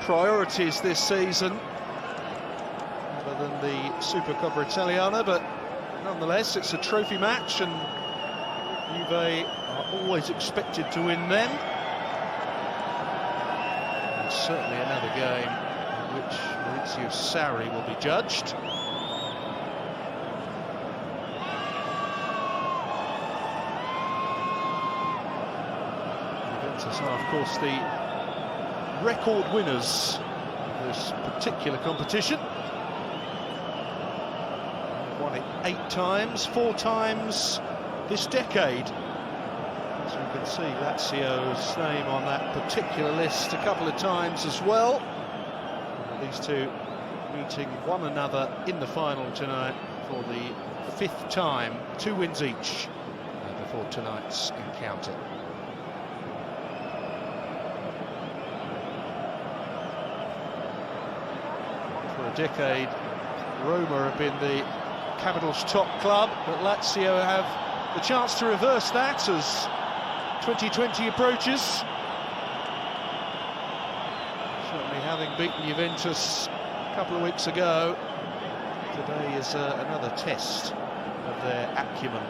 priorities this season, other than the Supercoppa Italiana, but nonetheless it's a trophy match and Juve are always expected to win them. And certainly another game in which Maurizio Sarri will be judged. Juventus are, of course, the record winners of this particular competition. They've won it 8 times, 4 times this decade. As you can see, Lazio's name on that particular list a couple of times as well. These two meeting one another in the final tonight for the 5th time, 2 wins each before tonight's encounter. For a decade, Roma have been the capital's top club, but Lazio have the chance to reverse that as 2020 approaches. Certainly, having beaten Juventus a couple of weeks ago, today is another test of their acumen.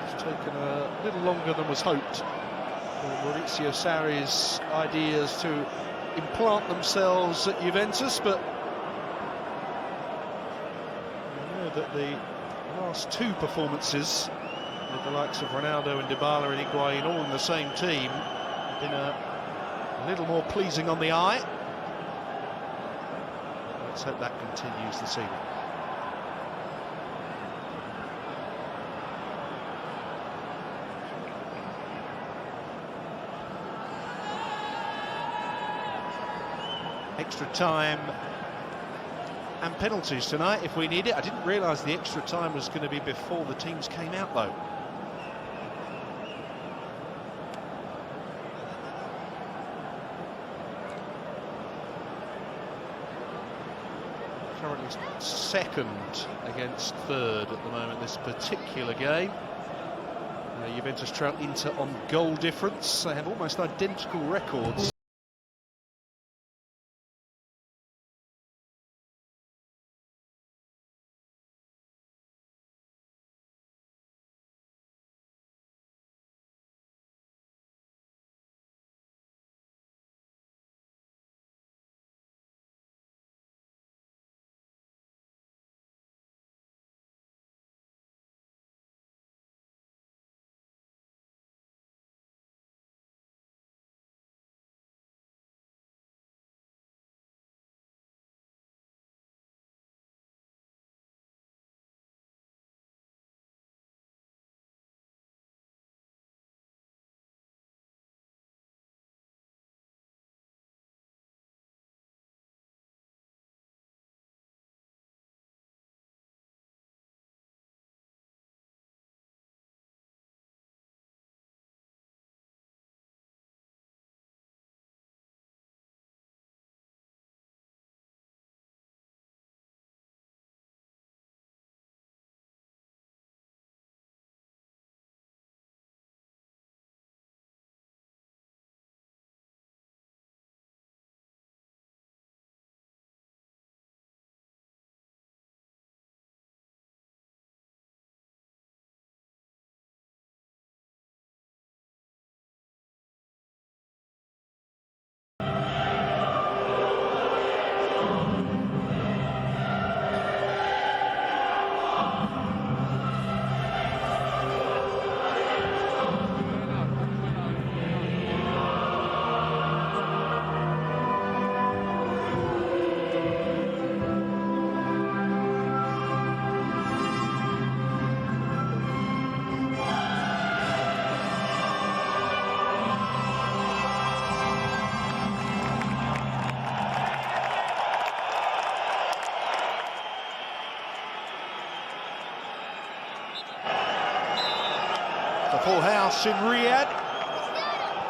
It's taken a little longer than was hoped for Maurizio Sarri's ideas to implant themselves at Juventus, but we know that the last 2 performances with the likes of Ronaldo and Dybala and Higuain all in the same team have been a little more pleasing on the eye. Let's hope that continues this evening. Extra time and penalties tonight if we need it. I didn't realise the extra time was going to be before the teams came out, though. Currently 2nd against 3rd at the moment, this particular game. Juventus trail Inter on goal difference. They have almost identical records. The full house in Riyadh,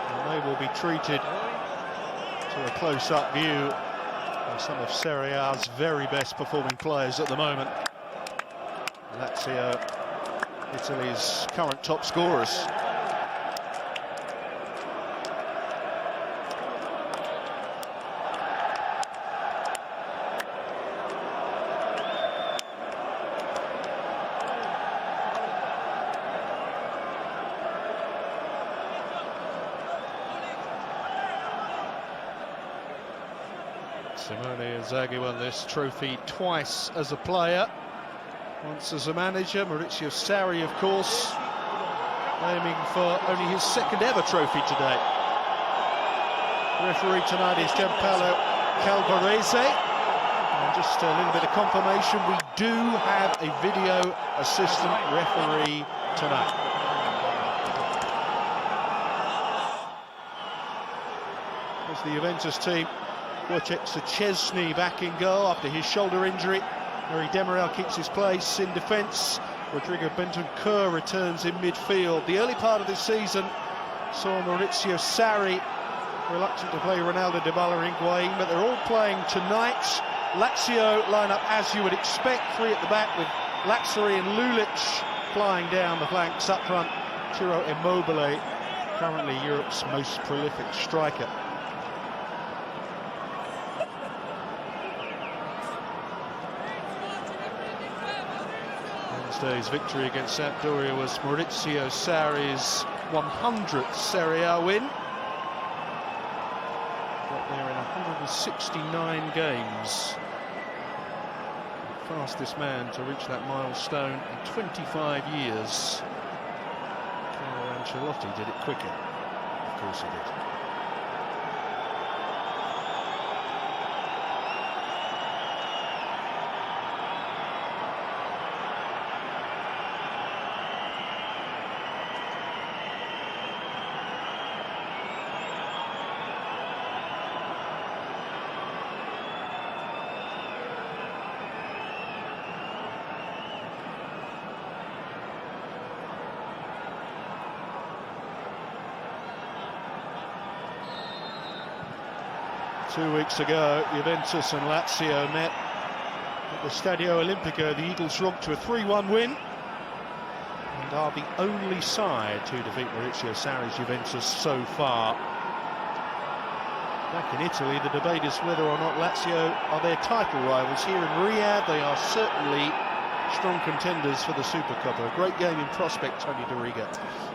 and they will be treated to a close-up view of some of Serie A's very best performing players at the moment. Lazio Italy's current top scorers. Simone Inzaghi won this trophy twice as a player, once as a manager. Maurizio Sarri, of course, aiming for only his second ever trophy today. Referee tonight is Gianpaolo Calvarese. And just a little bit of confirmation, we do have a video assistant referee tonight. As the Juventus team, Wojciech Szczesny back in goal after his shoulder injury. Mary Demirel keeps his place in defence. Rodrigo Bentancur returns in midfield. The early part of this season saw Maurizio Sarri reluctant to play Ronaldo, Dybala and Higuain, but they're all playing tonight. Lazio line up as you would expect, three at the back with Lazzari and Lulic flying down the flanks. Up front, Ciro Immobile, currently Europe's most prolific striker. Wednesday's victory against Sampdoria was Maurizio Sarri's 100th Serie A win. Got there in 169 games. Fastest man to reach that milestone in 25 years. Carlo Ancelotti did it quicker. Of course he did. Two weeks ago, Juventus and Lazio met at the Stadio Olimpico. The Eagles romped to a 3-1 win and are the only side to defeat Maurizio Sarri's Juventus so far. Back in Italy, the debate is whether or not Lazio are their title rivals. Here in Riyadh, they are certainly strong contenders for the Supercoppa. A great game in prospect, Tony Doriga.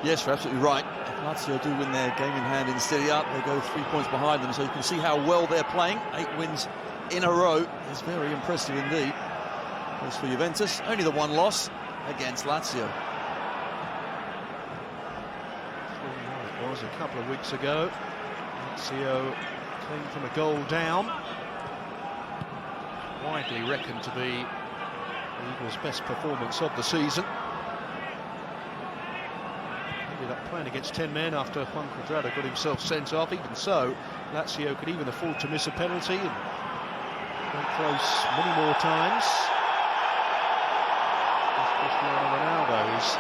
Yes, you're absolutely right. If Lazio do win their game in hand in Serie A, they go 3 points behind them, so you can see how well they're playing. 8 wins in a row is very impressive indeed. As for Juventus, only the one loss against Lazio. It was a couple of weeks ago. Lazio came from a goal down. Widely reckoned to be the Eagles' best performance of the season. Ended up playing against 10 men after Juan Cuadrado got himself sent off. Even so, Lazio could even afford to miss a penalty and went close many more times. Cristiano Ronaldo's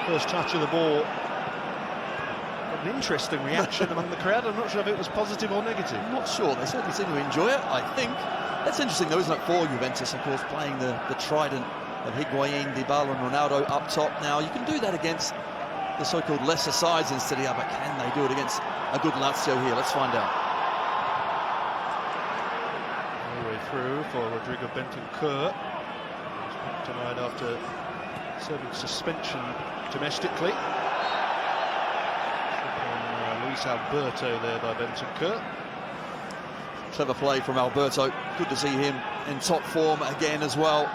first touch of the ball got an interesting reaction among the crowd. I'm not sure if it was positive or negative. I'm not sure. They certainly seem to enjoy it, I think. That's interesting, though, isn't it, for Juventus, of course, playing the trident of Higuain, Dybala and Ronaldo up top. Now, you can do that against the so-called lesser sides in Serie A, but can they do it against a good Lazio here? Let's find out. All the way through for Rodrigo Bentancur. He's back tonight after serving suspension domestically. Luis Alberto there by Bentancur. Clever play from Alberto. Good to see him in top form again as well.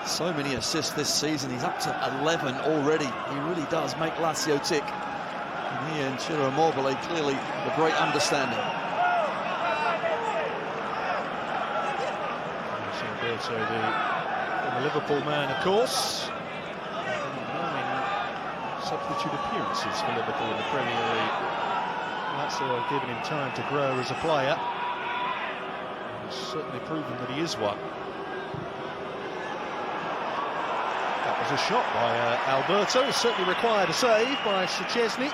So many assists this season. He's up to 11 already. He really does make Lazio tick. And he and Ciro Immobile clearly have a great understanding. Alberto, the Liverpool man, of course. 9 substitute appearances for Liverpool in the Premier League. Lazio have given him time to grow as a player. Certainly proven that he is one. That was a shot by Alberto. It certainly required a save by Szczesny.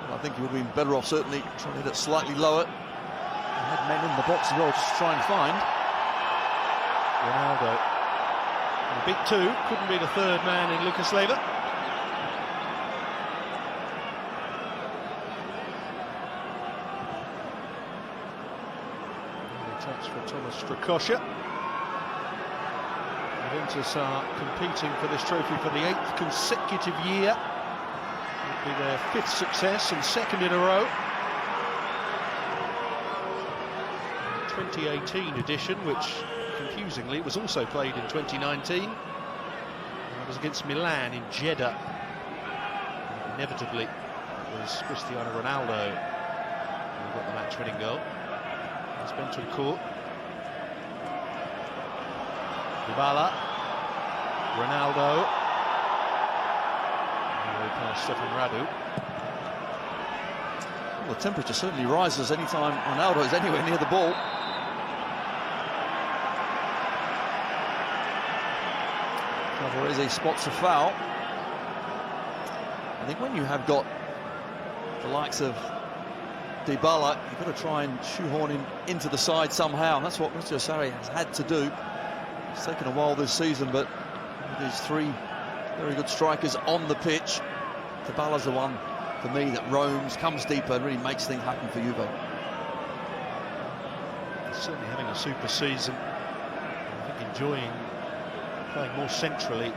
Well, I think he would have been better off certainly trying to hit it slightly lower. He had men in the box as well, just to try and find. Ronaldo The big two, couldn't be the third man in Lucas Leiva. Touch for Thomas Strakosha. Juventus are competing for this trophy for the 8th consecutive year. It'll be their 5th success and 2nd in a row. 2018 edition, which confusingly was also played in 2019. It was against Milan in Jeddah. And inevitably, it was Cristiano Ronaldo who got the match-winning goal. It's Bentoncourt. Dybala. Ronaldo. And past Stefan Radu. Well, the temperature certainly rises anytime Ronaldo is anywhere near the ball. Calvarese spots a foul. I think when you have got the likes of Dybala, you've got to try and shoehorn him into the side somehow, and that's what Mr. Sarri has had to do. It's taken a while this season, but with these 3 very good strikers on the pitch, Dybala's the one, for me, that roams, comes deeper, and really makes things happen for Juve. Certainly having a super season. I think enjoying playing more centrally.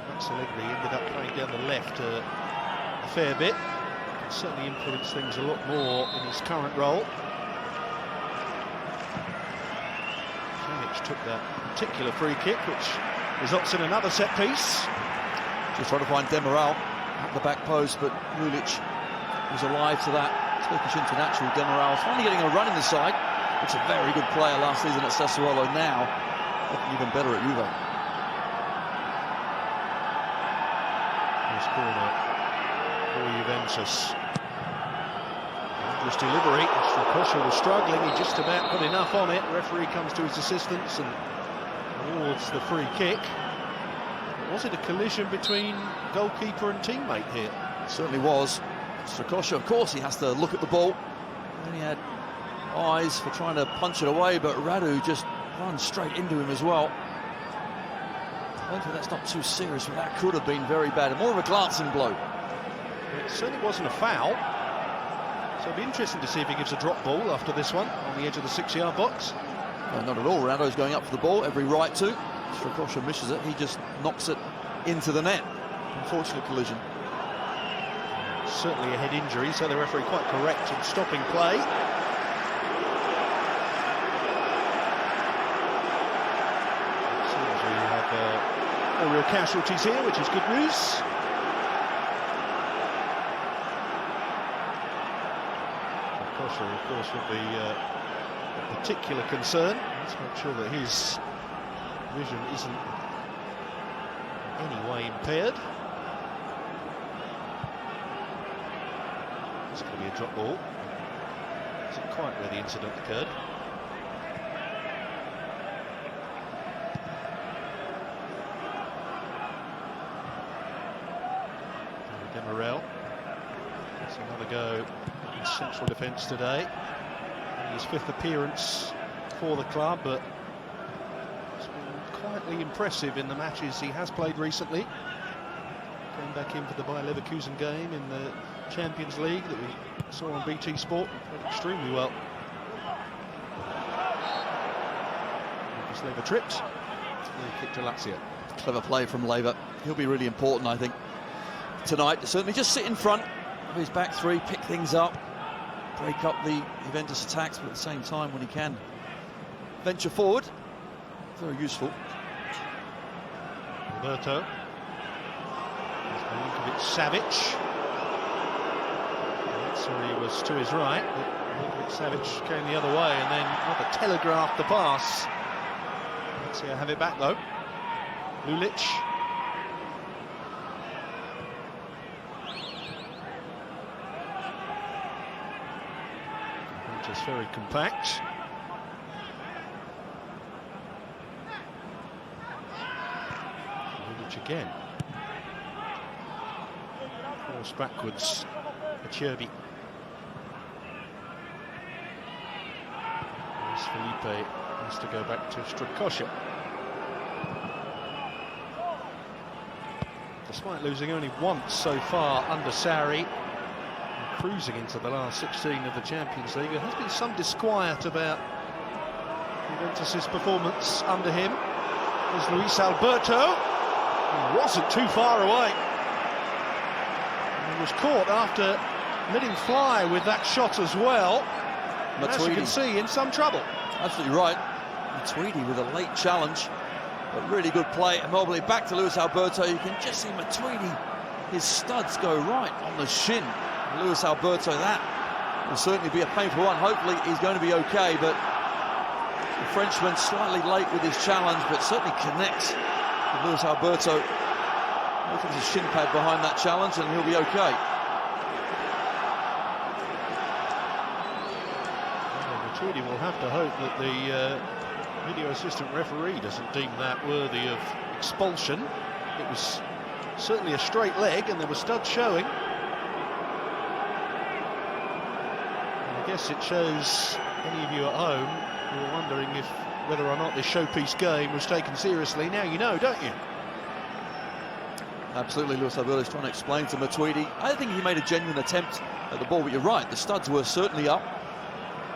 Max Allegri ended up playing down the left a fair bit. Can certainly influence things a lot more in his current role. Pjanic took that particular free kick, which results in another set piece. Just trying to find Demiral at the back post, but Lulic was alive to that. Turkish international Demiral finally getting a run in the side. It's a very good player last season at Sassuolo, now looking even better at Juve. This corner for Juventus. Dangerous delivery. Strakosha was struggling, he just about got enough on it. Referee comes to his assistance and awards the free kick. Was it a collision between goalkeeper and teammate here? It certainly was. Strakosha, of course, he has to look at the ball. And he had eyes for trying to punch it away, but Radu just runs straight into him as well. Hopefully that's not too serious, but that could have been very bad. More of a glancing blow. It certainly wasn't a foul. So it'll be interesting to see if he gives a drop ball after this one on the edge of the 6-yard box. No, not at all. Ronaldo's going up for the ball, every right to. Strakosha misses it, he just knocks it into the net. Unfortunate collision. Certainly a head injury, so the referee quite correct in stopping play. It seems we have no real casualties here, which is good news. Strakosha, of course, would be a particular concern. Let's make sure that his vision isn't in any way impaired. This could be a drop ball. Isn't quite where the incident occurred. Demiral. That's another go in central defence today. His 5th appearance for the club, but it's been quietly impressive in the matches he has played recently. Came back in for the Bayer Leverkusen game in the Champions League that we saw on BT Sport. Played extremely well. Lucas Leiva tripped. He kicked to Lazio. Clever play from Leiva. He'll be really important, I think, tonight. Certainly just sit in front of his back 3, pick things up, break up the Juventus attacks, but at the same time, when he can venture forward, very useful. Roberto. Savic. Sorry, he was to his right, but Savic came the other way and then rather telegraphed the pass. Let's see, I have it back though. Lulic. Just very compact. Lulic again. Force backwards. Acerbi. His Felipe has to go back to Strakosha. Despite losing only once so far under Sarri, and cruising into the last 16 of the Champions League, there has been some disquiet about Juventus' performance under him. There's Luis Alberto, who wasn't too far away. And he was caught after letting fly with that shot as well. And as you can see, in some trouble. Absolutely right. Matuidi with a late challenge, but really good play. Immobile back to Luis Alberto. You can just see Matuidi, his studs go right on the shin. Luis Alberto, that will certainly be a painful one. Hopefully he's going to be okay, but the Frenchman slightly late with his challenge, but certainly connects with Luis Alberto. Opens his shin pad behind that challenge and he'll be okay. Matuidi will have to hope that the video assistant referee doesn't deem that worthy of expulsion. It was certainly a straight leg and there were studs showing. And I guess it shows any of you at home who are wondering whether or not this showpiece game was taken seriously. Now you know, don't you? Absolutely, Luis Alberto is trying to explain to Matuidi. I think he made a genuine attempt at the ball, but you're right, the studs were certainly up.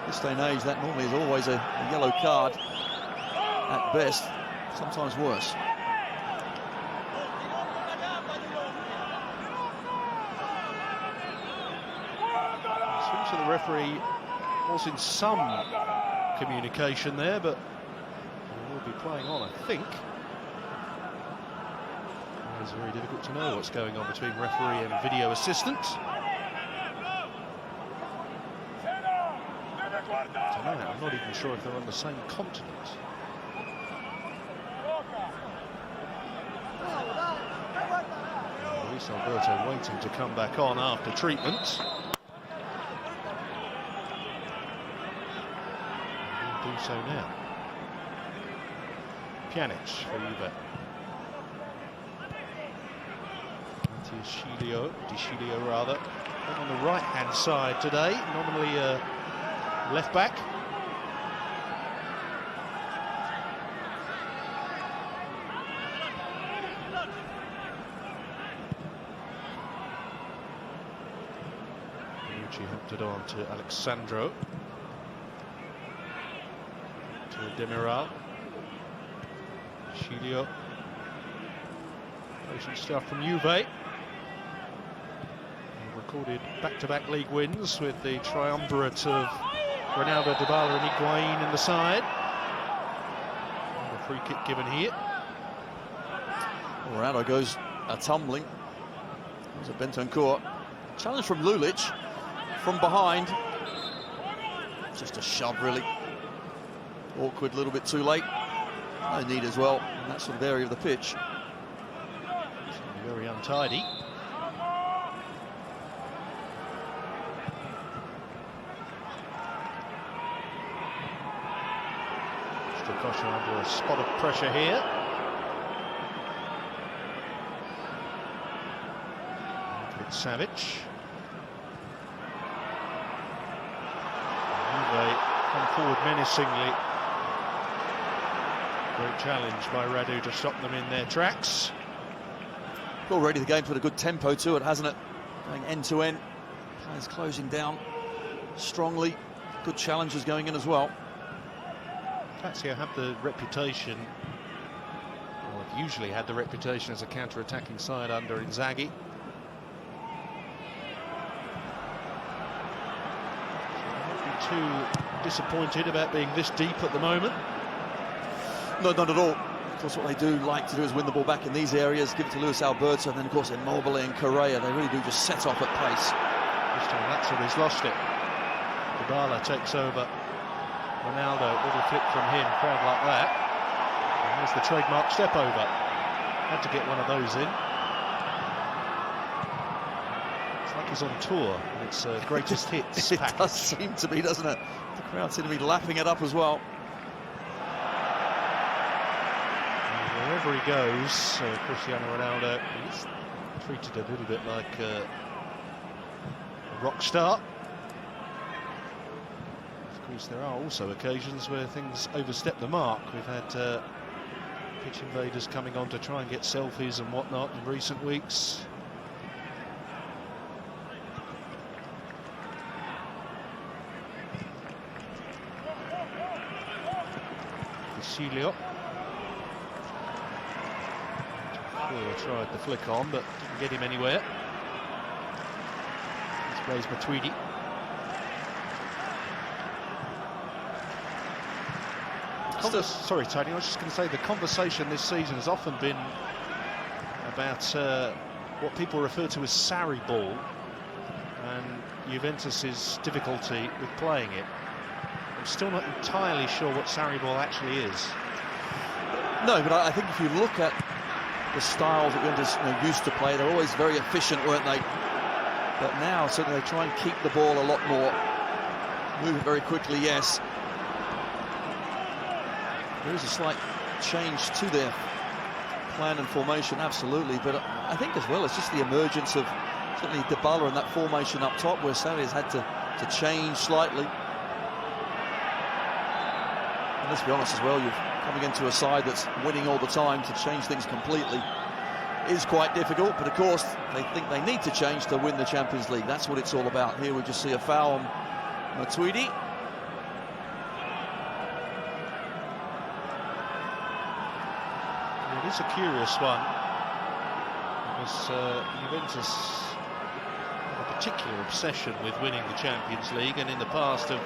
This day and age, that normally is always a yellow card at best, sometimes worse. It seems that the referee was in some communication there, but he will be playing on, I think. It's very difficult to know what's going on between referee and video assistant. I don't know, I'm not even sure if they're on the same continent. Luis Alberto waiting to come back on after treatment. He'll do so now. Pjanic for Juve. Di Cilio rather, on the right-hand side today, nominally left back. Bonucci hooked it on to Alexandro. To Demiral. Cilio. Patient stuff from Juve. Recorded back-to-back league wins with the triumvirate of Ronaldo, Dybala and Higuain in the side. And a free kick given here. Ronaldo goes tumbling. There's a Bentancur. Challenge from Lulic from behind. Just a shove, really. Awkward, a little bit too late. No need as well in that sort of area of the pitch. Very untidy. Strakosha under a spot of pressure here. With Savic. Juve come forward menacingly. Great challenge by Radu to stop them in their tracks. Already the game's put a good tempo to it, hasn't it? Going end to end. Players closing down strongly. Good challenges going in as well. Lazio have the reputation, or have usually had the reputation as a counter-attacking side under Inzaghi. So don't be too disappointed about being this deep at the moment. No, not at all. Of course, what they do like to do is win the ball back in these areas, give it to Luis Alberto, and then, of course, Immobile and Correa, they really do just set off at pace. This time, Lazio's lost it. Dybala takes over. Ronaldo, little flick from him, crowd like that. And there's the trademark step over. Had to get one of those in. It's like he's on tour, and it's greatest hits It package. does seem to be, doesn't it? The crowd seem to be lapping it up as well. Wherever he goes, Cristiano Ronaldo, he's treated a little bit like a rock star. Of Of course, there are also occasions where things overstep the mark. We've had pitch invaders coming on to try and get selfies and whatnot in recent weeks. Cilio. Tried the flick on, but didn't get him anywhere. This plays Matuidi. Sorry, Tony, I was just going to say the conversation this season has often been about what people refer to as Sarri ball and Juventus's difficulty with playing it. I'm still not entirely sure what Sarri ball actually is. No, but I think if you look at the styles that Juventus used to play, they're always very efficient, weren't they? But now, certainly, they try and keep the ball a lot more. Move it very quickly, yes. There is a slight change to their plan and formation, absolutely. But I think as well, it's just the emergence of certainly Dybala in that formation up top, where Saud has had to change slightly. And let's be honest as well, you're coming into a side that's winning all the time. To change things completely is quite difficult. But of course, they think they need to change to win the Champions League. That's what it's all about. Here we just see a foul on Matuidi. It is a curious one, because Juventus have a particular obsession with winning the Champions League, and in the past have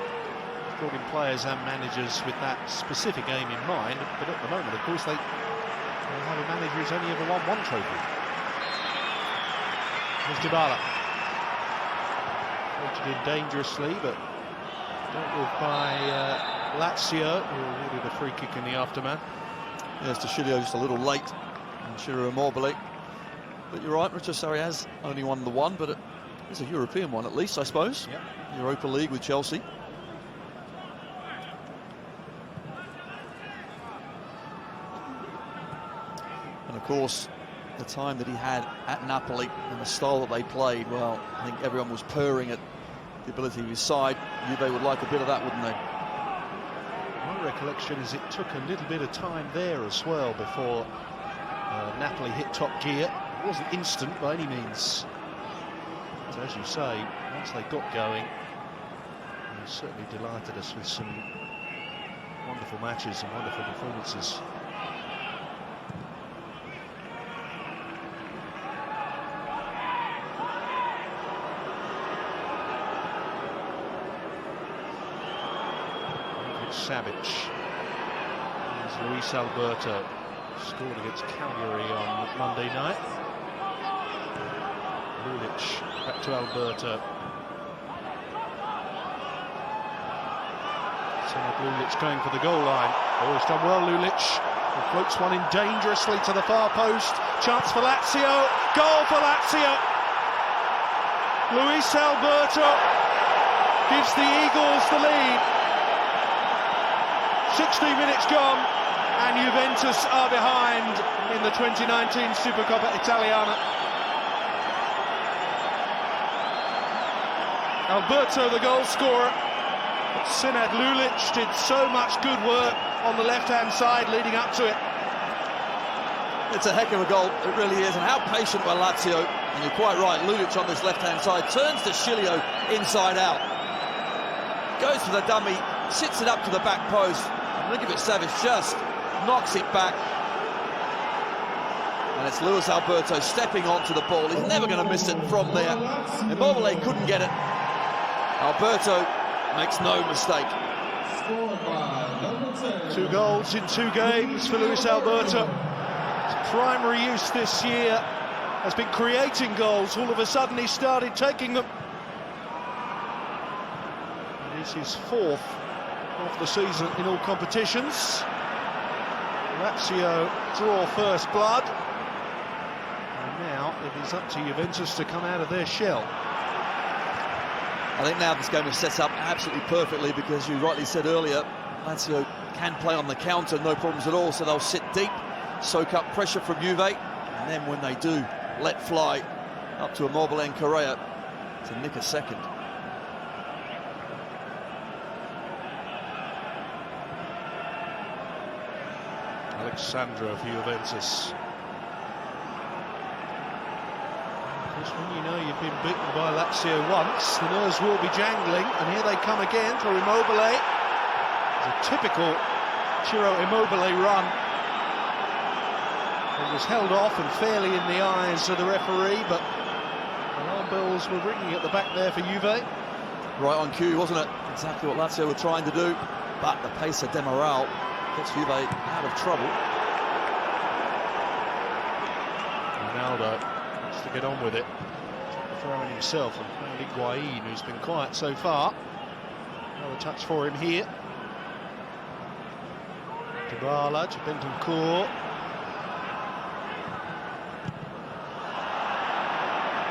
brought in players and managers with that specific aim in mind. But at the moment, of course, they have a manager who's only ever won one trophy. Here's Dybala. Floated in dangerously, but dealt with by Lazio, who awarded a free kick in the aftermath. Yes, Cilio just a little late, and Ciro Immobile. But you're right, Richard Sarri has only won the one, but it's a European one at least, I suppose. Yep. Europa League with Chelsea. And of course, the time that he had at Napoli and the style that they played, well, I think everyone was purring at the ability of his side. Juve would like a bit of that, wouldn't they? My recollection is it took a little bit of time there as well before Napoli hit top gear. It wasn't instant by any means. But as you say, once they got going, they certainly delighted us with some wonderful matches and wonderful performances. Savic. Here's Luis Alberto, scored against Calgary on Monday night. Lulic back to Alberto. Lulic going for the goal line. Oh, he's done well, Lulic. He floats one in dangerously to the far post. Chance for Lazio. Goal for Lazio. Luis Alberto gives the Eagles the lead. 60 minutes gone, and Juventus are behind in the 2019 Supercoppa Italiana. Alberto, the goal scorer, but Senad Lulic did so much good work on the left-hand side leading up to it. It's a heck of a goal, it really is, and how patient were Lazio. And you're quite right, Lulic on this left-hand side turns to Cilio inside out. Goes for the dummy, sits it up to the back post. Look at it, Savic just knocks it back. And it's Luis Alberto stepping onto the ball. He's never going to miss it from there. Immobile couldn't get it. Alberto makes no mistake. 2 goals in 2 games for Luis Alberto. His primary use this year has been creating goals. All of a sudden he started taking them. It is his 4th of the season in all competitions. Lazio draw first blood, and now it is up to Juventus to come out of their shell. I think now this game is set up absolutely perfectly, because you rightly said earlier, Lazio can play on the counter, no problems at all, so they'll sit deep, soak up pressure from Juve, and then when they do let fly up to Immobile and Correa to nick a second. Alexandra for Juventus. Because when you know you've been beaten by Lazio once, the nerves will be jangling, and here they come again for Immobile. It's a typical Ciro Immobile run. It was held off and fairly in the eyes of the referee, but alarm bells were ringing at the back there for Juve. Right on cue, wasn't it? Exactly what Lazio were trying to do, but the pace of Demiral gets Juve out of trouble. Ronaldo wants to get on with it, throwing himself and found Higuain, who's been quiet so far. Another touch for him here. Dybala to Bentancur.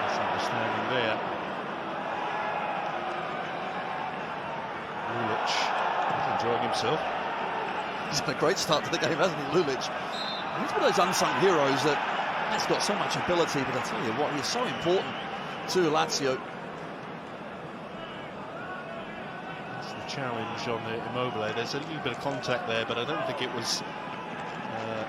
Misunderstanding there. Lulic, he's enjoying himself. He's had a great start to the game, hasn't he, Lulic? And he's one of those unsung heroes that has got so much ability, but I tell you what, he's so important to Lazio. That's the challenge on the Immobile. There's a little bit of contact there, but I don't think it was a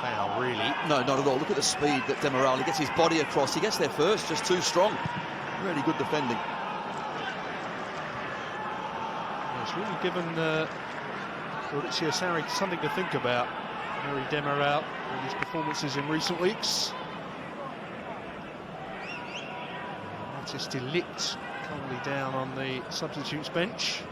foul, really. No, not at all. Look at the speed that Demiral, he gets his body across. He gets there first, just too strong. Really good defending. It's really given Maurizio Sarri something to think about. Harry Demiral and his performances in recent weeks. Matis de Ligt currently down on the substitutes bench.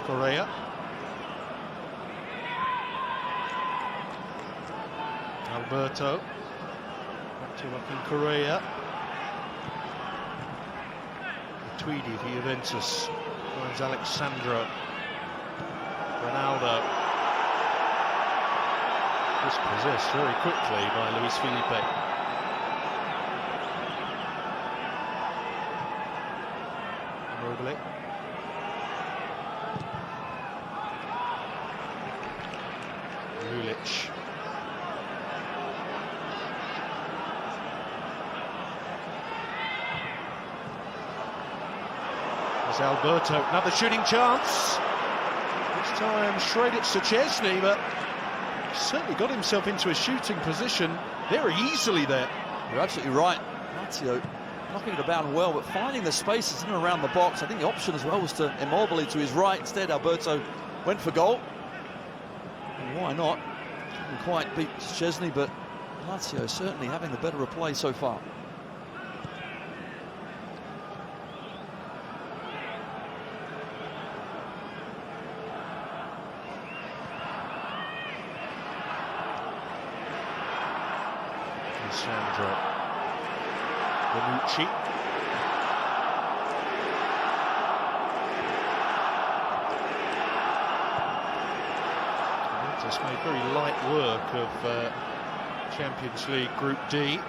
Correa. Alberto. Back to Joaquin Correa. Tweedy for Juventus. Finds Alexandro. Ronaldo. Dispossessed very quickly by Luis Felipe. Immobile. Lulic. There's Alberto, another shooting chance. This time straight at Szczesny, but he certainly got himself into a shooting position very easily there. You're absolutely right. Lazio knocking it about well, but finding the spaces in and around the box. I think the option as well was to Immobile to his right. Instead, Alberto went for goal. And why not? Didn't quite beat Szczesny, but Lazio certainly having the better of play so far. Sandro Bonucci. Juventus made very light work of Champions League Group D.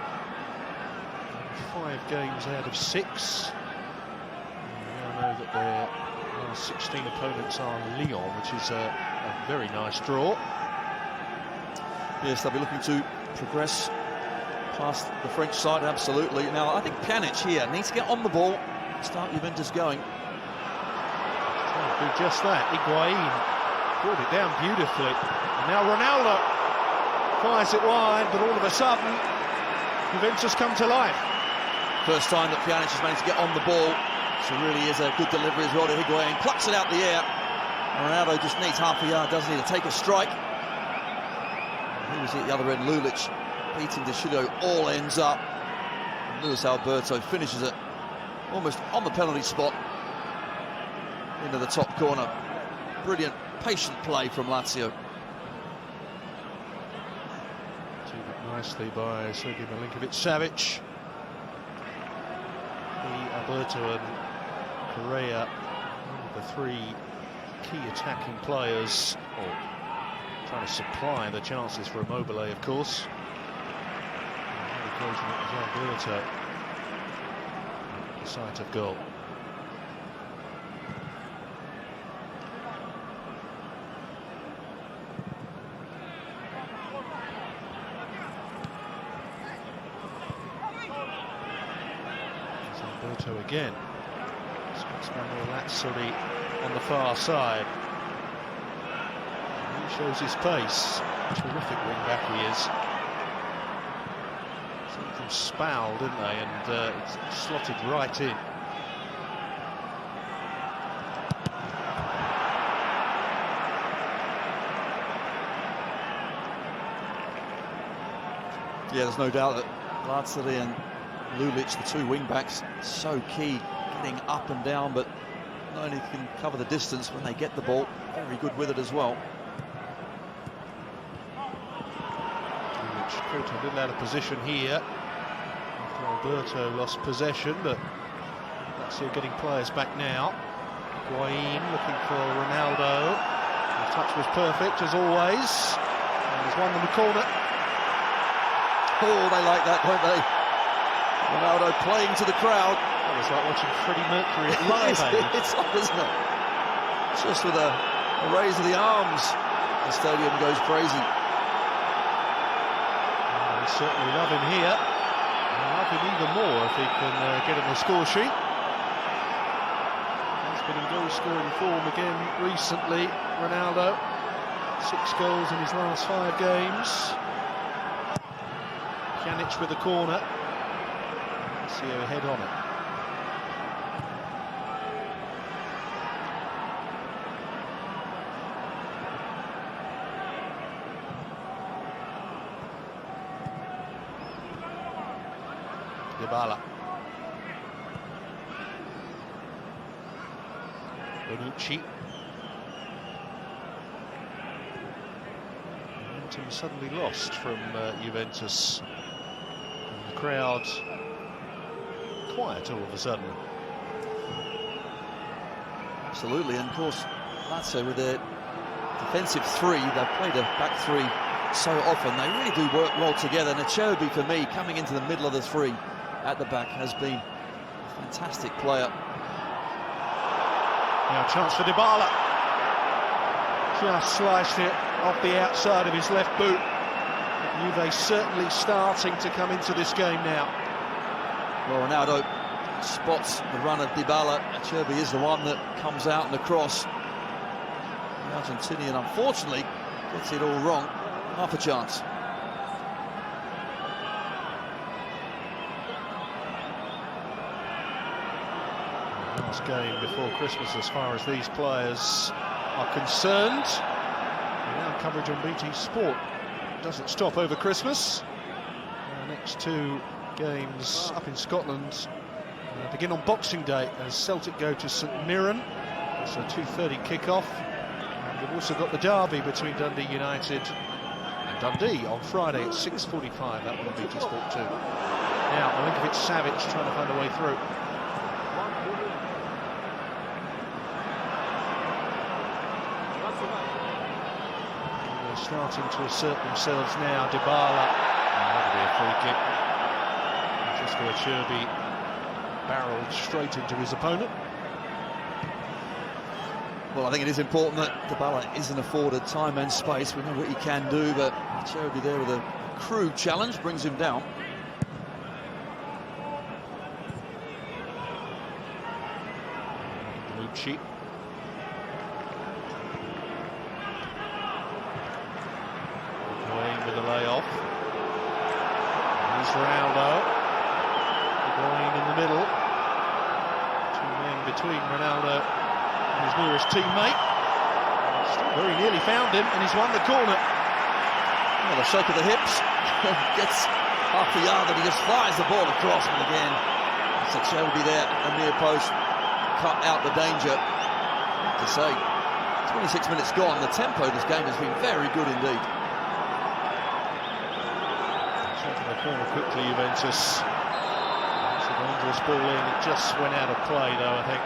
5 games out of 6. We now know that their last 16 opponents are Lyon, which is a very nice draw. Yes, they'll be looking to progress past the French side, absolutely. Now, I think Pjanic here needs to get on the ball, start Juventus going. Trying to do just that. Higuain brought it down beautifully. And now Ronaldo fires it wide, but all of a sudden, Juventus come to life. First time that Pjanic has managed to get on the ball. So really is a good delivery as well to Higuain. Plucks it out the air. And Ronaldo just needs half a yard, doesn't he, to take a strike. And he was at the other end, Lulic. Beating De Sciglio, all ends up. And Luis Alberto finishes it almost on the penalty spot into the top corner. Brilliant, patient play from Lazio. Teed up nicely by Sergej Milinkovic-Savic. Alberto and Correa, the 3 key attacking players, trying to supply the chances for Immobile, of course. Occasion it was Alberto, the sight of goal. It's Alberto again. Scotsman Lazio on the far side. And he shows his pace. Terrific wing back he is. Something from Saud, didn't they? And it's slotted right in. Yeah, there's no doubt that Lazio and Lulic, the two wing-backs, so key getting up and down, but not only can cover the distance when they get the ball, very good with it as well. Lulic caught a little out of position here after Alberto lost possession, but Lazio getting players back now. Higuain looking for Ronaldo. The touch was perfect as always. And he's won them a corner. Oh, they like that, don't they? Ronaldo playing to the crowd. That was like watching Freddie Mercury at Live Aid. It's like, isn't it? Just with a raise of the arms, the stadium goes crazy. They certainly love him here. They'll love him even more if he can get on the score sheet. He's been in goal scoring form again recently, Ronaldo. 6 goals in his last 5 games. Pjanic with the corner. Lazio ahead on it. Dybala. Bonucci. Momentum suddenly lost from Juventus. And the crowd quiet all of a sudden. Absolutely, and of course, Lazio with their defensive 3, they've played a back 3 so often. They really do work well together. And Acerbi, for me, coming into the middle of the 3 at the back, has been a fantastic player. Now a chance for Dybala. Just sliced it off the outside of his left boot. Juve certainly starting to come into this game now. Well, Ronaldo spots the run of Dybala. Acerbi is the one that comes out in the cross. The Argentinian, unfortunately, gets it all wrong. Half a chance. Last game before Christmas as far as these players are concerned. And now coverage on BT Sport doesn't stop over Christmas. The next 2 games up in Scotland begin on Boxing Day as Celtic go to St Mirren. It's a 2:30 kickoff. And we've also got the derby between Dundee United and Dundee on Friday at 6:45. That one on BT Sport 2. Now Milinkovic-Savic trying to find a way through. They're starting to assert themselves now. Dybala. That'll be a free kick. Francesco Acerbi barreled straight into his opponent. Well, I think it is important that Dybala isn't afforded time and space. We know what he can do, but Acerbi there with a crude challenge brings him down. Bonucci. Higuain with a layoff. Here's Ronaldo. Higuain in the middle. 2 men between Ronaldo and his nearest teammate. Still very nearly found him, and he's won the corner. Well, a shake of the hips. Gets half a yard and he just flies the ball across. And again, it's Acerbi there at the near post. Cut out the danger. To say, 26 minutes gone. The tempo of this game has been very good indeed. Taking the corner quickly, Juventus. It's a dangerous ball in. It just went out of play, though, I think.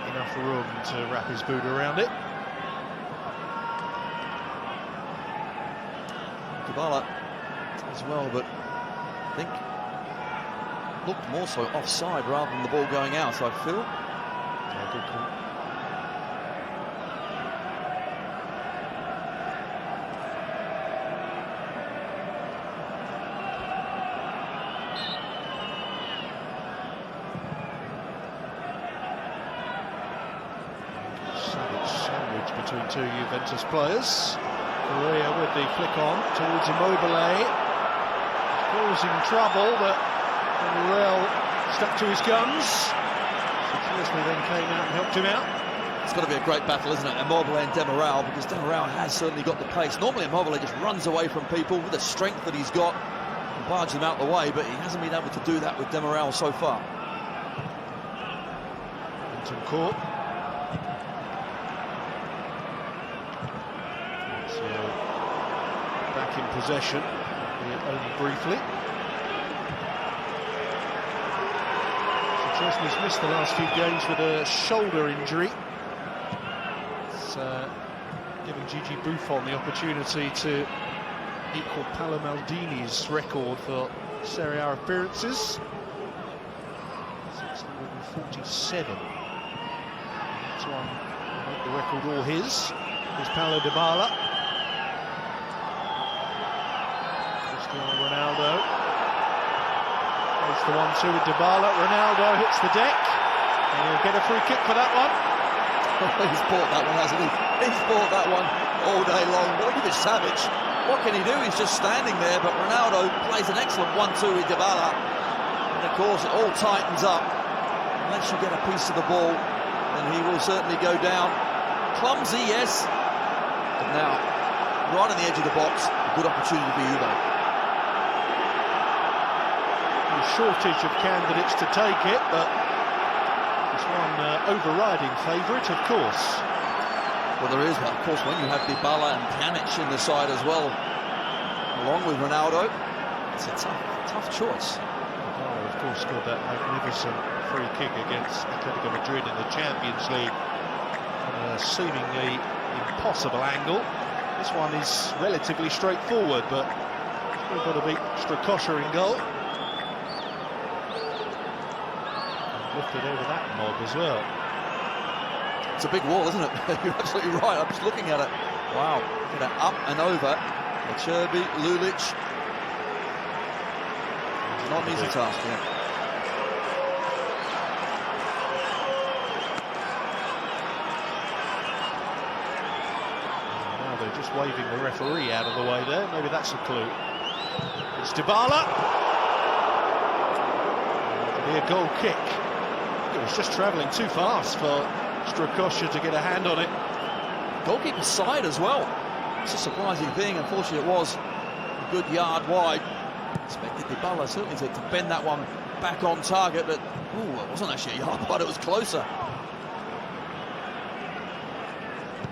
Enough room to wrap his boot around it. Dybala as well, but I think looked more so offside rather than the ball going out, I feel. Yeah, good call. It's between two Juventus players. Correa with the flick on towards Immobile. Causing trouble, but Real stuck to his guns. Chesney then came out and helped him out. It's got to be a great battle, isn't it? Immobile and Demiral, because Demiral has certainly got the pace. Normally Immobile just runs away from people with the strength that he's got and barges them out the way, but he hasn't been able to do that with Demiral so far. Into court. So back in possession, only briefly. Chesney's missed the last few games with a shoulder injury. It's giving Gigi Buffon the opportunity to equal Paolo Maldini's record for Serie A appearances. 647. That's one will make the record all his. Here's Paulo Dybala. Cristiano Ronaldo. It's the 1-2 with Dybala. Ronaldo hits the deck, and he'll get a free kick for that one. He's bought that one, hasn't he? He's bought that one all day long. Look at this savage. What can he do? He's just standing there, but Ronaldo plays an excellent 1-2 with Dybala. And of course, it all tightens up. Unless you get a piece of the ball, then he will certainly go down. Clumsy, yes. But now, right on the edge of the box, a good opportunity for Juve. Shortage of candidates to take it, but this one overriding favourite, of course. Well, there is, but of course, when you have Dybala and Pjanic in the side as well, along with Ronaldo, it's a tough choice. Dybala, of course, scored that magnificent free kick against Atletico Madrid in the Champions League from a seemingly impossible angle. This one is relatively straightforward, but still got to beat Strakosha in goal. Lifted over that mob as well. It's a big wall, isn't it? You're absolutely right. I'm just looking at it. Wow. Get it up and over. Acerbi, Lulic. It's not an easy task, yeah. Now they're just waving the referee out of the way there. Maybe that's a clue. It's Dybala. It'll be a goal kick. It was just travelling too fast for Strakosha to get a hand on it. Goalkeeper's side as well. It's a surprising thing. Unfortunately, it was a good yard wide. Expected Dybala certainly to bend that one back on target, but it wasn't actually a yard wide, it was closer.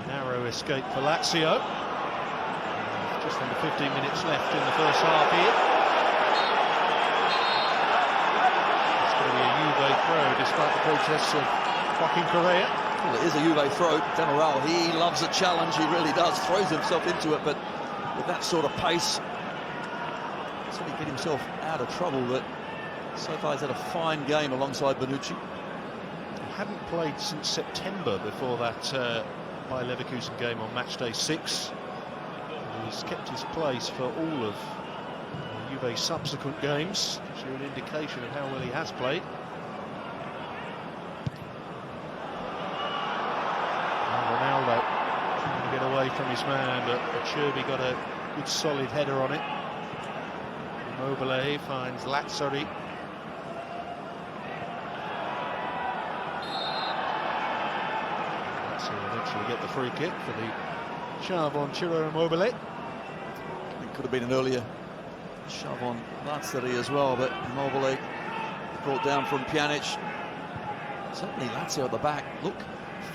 Narrow escape for Lazio. Just under 15 minutes left in the first half here. Throw, despite the protests of Joaquin Correa. Well, it is a Juve throw. Demiral, he loves a challenge, he really does. Throws himself into it, but with that sort of pace, he's going to get himself out of trouble. But so far he's had a fine game alongside Bonucci. He hadn't played since September before that Bayer Leverkusen game on match day 6. And he's kept his place for all of Juve's subsequent games. Gives you an indication of how well he has played. Ronaldo trying to get away from his man, but Acerbi got a good solid header on it. Immobile finds Lazzari. Lazio eventually get the free kick for the shove on Ciro Immobile. It could have been an earlier shove on Lazzari as well, but Immobile brought down from Pjanic. Certainly Lazio at the back look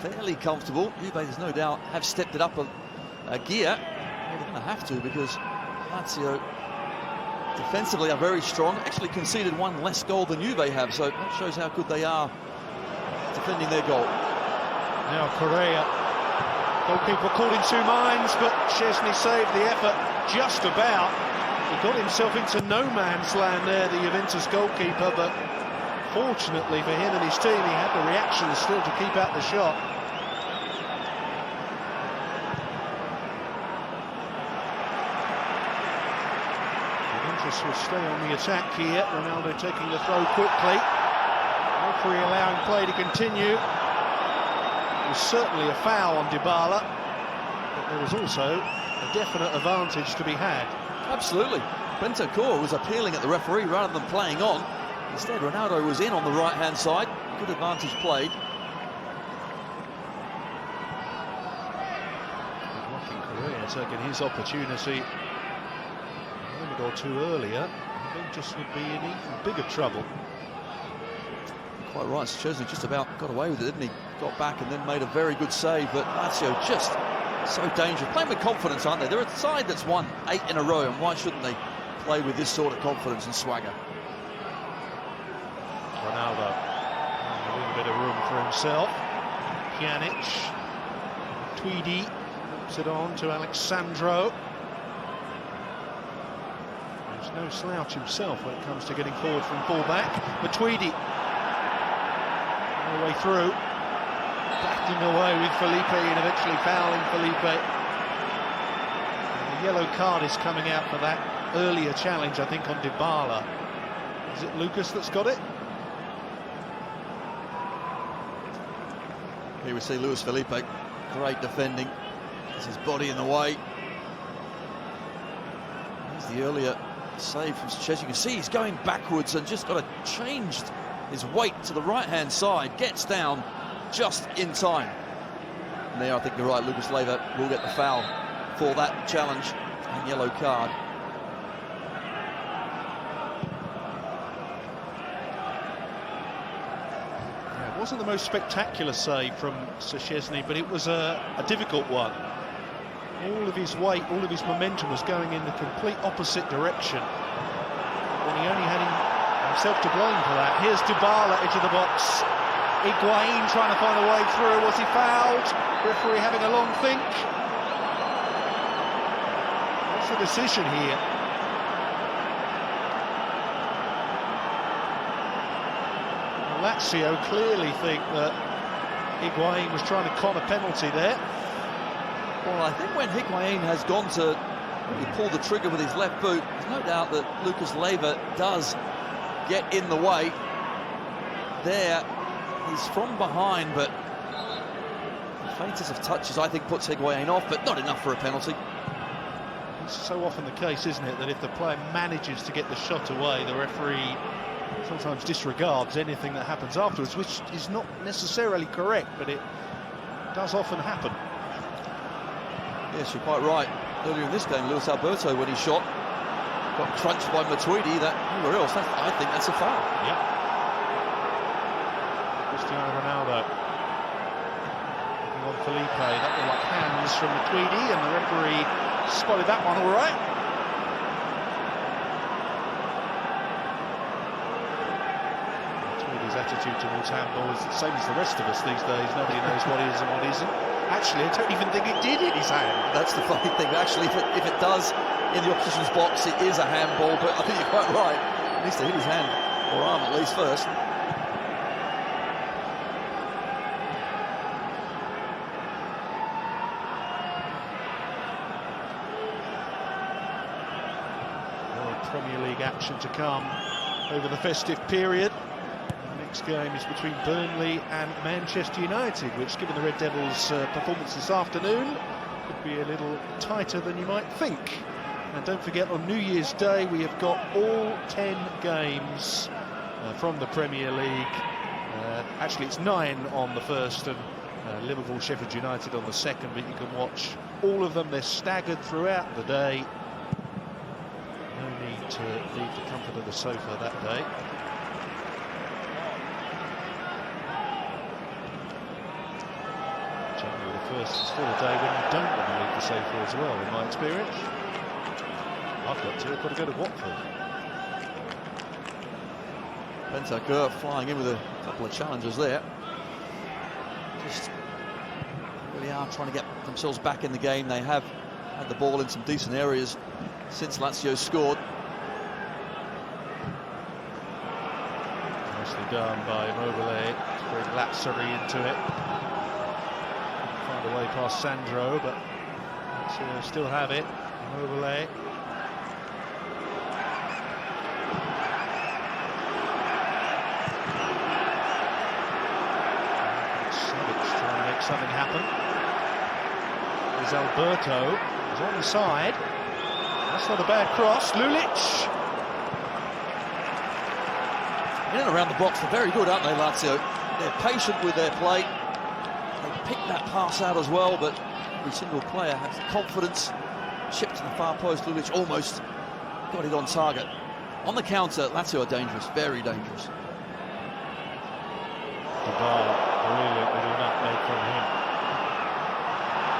fairly comfortable. Juve, there's no doubt, have stepped it up a gear. Well, they're going to have to, because Lazio defensively are very strong. Actually conceded one less goal than Juve have, so that shows how good they are defending their goal. Now Correa, goalkeeper caught in two minds, but Chesney saved the effort just about. He got himself into no man's land there, the Juventus goalkeeper, but fortunately for him and his team, he had the reaction still to keep out the shot. Juventus will stay on the attack here. Ronaldo taking the throw quickly. Referee allowing play to continue. was certainly a foul on Dybala, but there was also a definite advantage to be had. Absolutely. Bentancur was appealing at the referee rather than playing on. Instead, Ronaldo was in on the right-hand side. Good advantage played. Joaquin Correa taking his opportunity a minute or two earlier. Juventus would be in even bigger trouble. Quite right, Szczesny just about got away with it, didn't he? Got back and then made a very good save, but Lazio just so dangerous. Playing with confidence, aren't they? They're a side that's won 8 in a row, and why shouldn't they play with this sort of confidence and swagger? Ronaldo, a little bit of room for himself. Pjanic, Tweedy, puts it on to Alexandro. There's no slouch himself when it comes to getting forward from full-back. But Tweedy, all the way through, backing away with Felipe and eventually fouling Felipe. And the yellow card is coming out for that earlier challenge, I think, on Dybala. Is it Lucas that's got it? Here we see Luis Felipe, great defending, has his body in the way. There's the earlier save from Szczesny. You can see he's going backwards and just got to change his weight to the right-hand side, gets down just in time. And there, I think you're right, Lucas Leiva will get the foul for that challenge and yellow card. It wasn't the most spectacular save from Szczesny, but it was a difficult one. All of his weight, all of his momentum was going in the complete opposite direction, when he only had himself to blame for that. Here's Dybala, edge of the box. Higuain trying to find a way through. Was he fouled? Referee having a long think. What's the decision here? Lazio clearly think that Higuain was trying to con a penalty there. Well, I think when Higuain has gone to pull the trigger with his left boot, there's no doubt that Lucas Leiva does get in the way. There, he's from behind, but the faintest of touches, I think, puts Higuain off, but not enough for a penalty. It's so often the case, isn't it, that if the player manages to get the shot away, the referee sometimes disregards anything that happens afterwards, which is not necessarily correct, but it does often happen. Yes, you're quite right. Earlier in this game, Luis Alberto, when he shot, got crunched by Matuidi. That anywhere else, I think that's a foul. Yeah. Cristiano Ronaldo looking on Felipe. That looked like hands from Matuidi, and the referee spotted that one all right. Matuidi's attitude towards handball is the same as the rest of us these days. Nobody knows what is and what isn't. Actually, I don't even think it did hit his hand. That's the funny thing. Actually, if it does in the opposition's box, it is a handball, but I think you're quite right. It needs to hit his hand, or arm at least first. More Premier League action to come over the festive period. Next game is between Burnley and Manchester United, which, given the Red Devils' performance this afternoon, could be a little tighter than you might think. And don't forget, on New Year's Day, we have got all 10 games from the Premier League. Actually, it's 9 on the first, and Liverpool, Sheffield United on the second, but you can watch all of them. They're staggered throughout the day. No need to leave the comfort of the sofa that day. First, it's still a day when you don't want to leave the sofa as well, in my experience. I've got to go to Watford. Bentancur flying in with a couple of challenges there. Just really are trying to get themselves back in the game. They have had the ball in some decent areas since Lazio scored. Nicely done by Immobile to bring Lazzari into it. Find a way past Sandro, but Lazio still have it. Immobile. make something happen. There's Alberto. He's on the side. That's not a bad cross. Lulic. In and around the box, they're very good, aren't they, Lazio? They're patient with their play. They pick that pass out as well, but every single player has confidence. Chipped to the far post. Lulic almost got it on target. On the counter, Lazio are dangerous, very dangerous. Dybala, brilliant little nutmeg from him.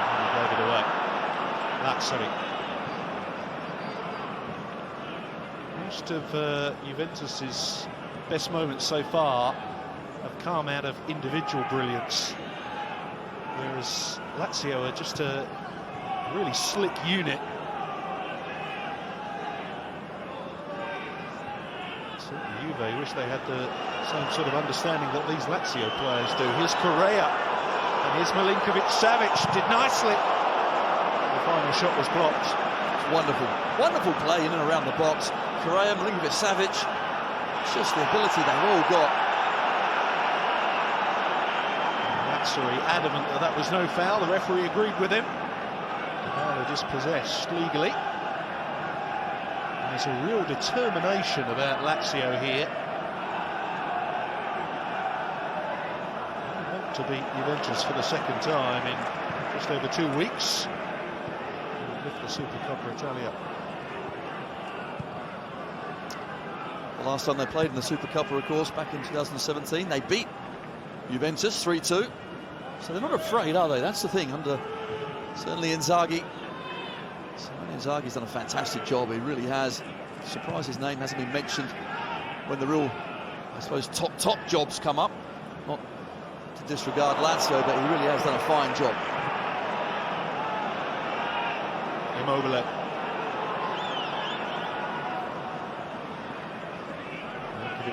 And he gave it away. Lazio. Most of Juventus's best moments so far have come out of individual brilliance, whereas Lazio are just a really slick unit. Certainly Juve wish they had the same sort of understanding that these Lazio players do. Here's Correa, and here's Milinkovic-Savic, did nicely. The final shot was blocked. It's wonderful, wonderful play in and around the box. Correa, Milinkovic-Savic, just the ability they've all got. Lazio adamant that that was no foul. The referee agreed with him. Now dispossessed legally. And there's a real determination about Lazio here. They want to beat Juventus for the second time in just over 2 weeks. And lift the Supercoppa Italia. The last time they played in the Supercoppa, of course, back in 2017, they beat Juventus 3-2. So they're not afraid, are they? That's the thing, under certainly Inzaghi. Inzaghi's done a fantastic job, he really has. Surprised his name hasn't been mentioned when the real, I suppose, top jobs come up. Not to disregard Lazio, but he really has done a fine job. Immobile.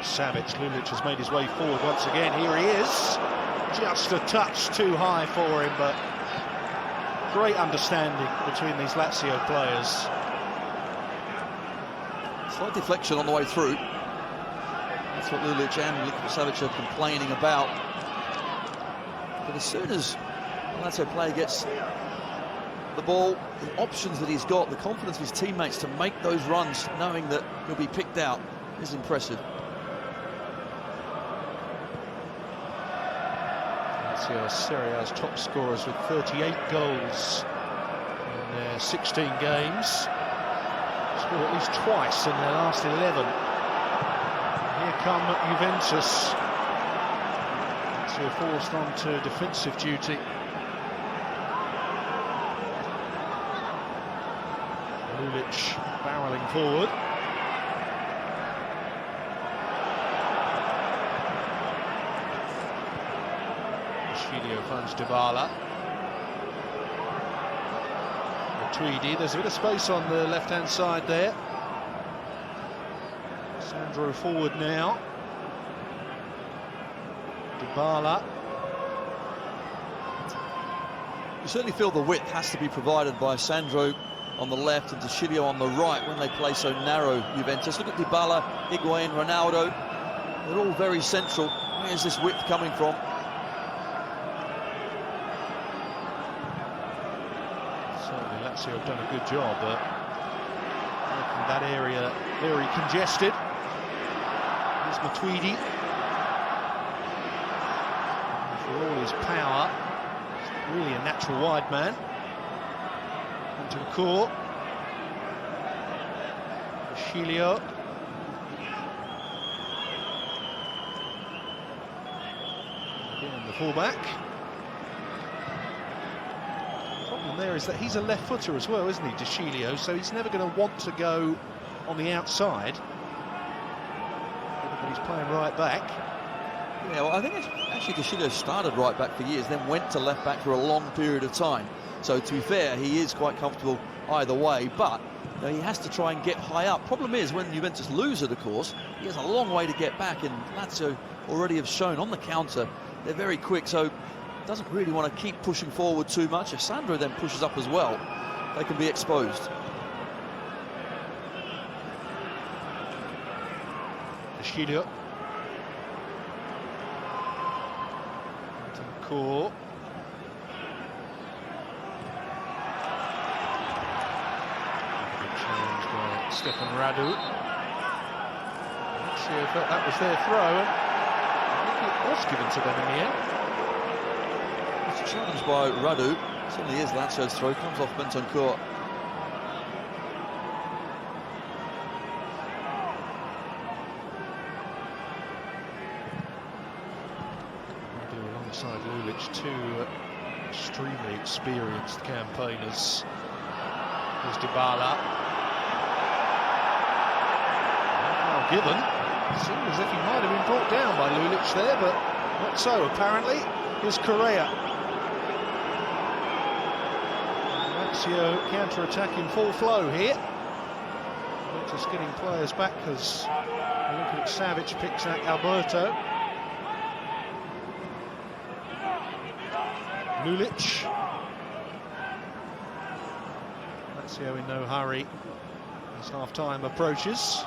Savic, Lulic has made his way forward once again. Here he is. Just a touch too high for him, but great understanding between these Lazio players. Slight deflection on the way through. That's what Lulic and Savic are complaining about. But as soon as the Lazio player gets the ball, the options that he's got, the confidence of his teammates to make those runs, knowing that he'll be picked out, is impressive. Serie A's top scorers with 38 goals in their 16 games. Scored at least twice in their last 11. Here come Juventus. Lazio forced onto defensive duty. Lulic barrelling forward. Finds Dybala. Tweedy, there's a bit of space on the left-hand side there. Sandro forward now. Dybala. You certainly feel the width has to be provided by Sandro on the left and De Sciglio on the right when they play so narrow, Juventus. Look at Dybala, Higuain, Ronaldo. They're all very central. Where's this width coming from? Lazio have done a good job, but making that area very congested. Here's Matuidi. For all his power, he's really a natural wide man. Into the core. Giglio. Again, the fullback. There is that he's a left footer as well, isn't he, De Sciglio, so he's never going to want to go on the outside. But he's playing right back. Yeah, well, I think actually De Sciglio started right back for years, then went to left back for a long period of time. So to be fair, he is quite comfortable either way, but you know, he has to try and get high up. Problem is, when Juventus lose it, of course, he has a long way to get back, and Lazio already have shown on the counter they're very quick, so doesn't really want to keep pushing forward too much. If Sandro then pushes up as well, they can be exposed. De Sciglio. Into the core. Stefan Radu. Lazio felt that was their throw, and I think it was given to them in the end. It's challenged by Radu. Certainly is Lazio's throw. Comes off Bentancur. Alongside Lulic, two extremely experienced campaigners. Here's Dybala. Well given. Seemed as if he might have been brought down by Lulic there, but not so apparently. Here's Correa. Lazio counter-attack in full flow here. Just getting players back as Savic picks out Alberto. Lulic. Lazio in no hurry as half-time approaches.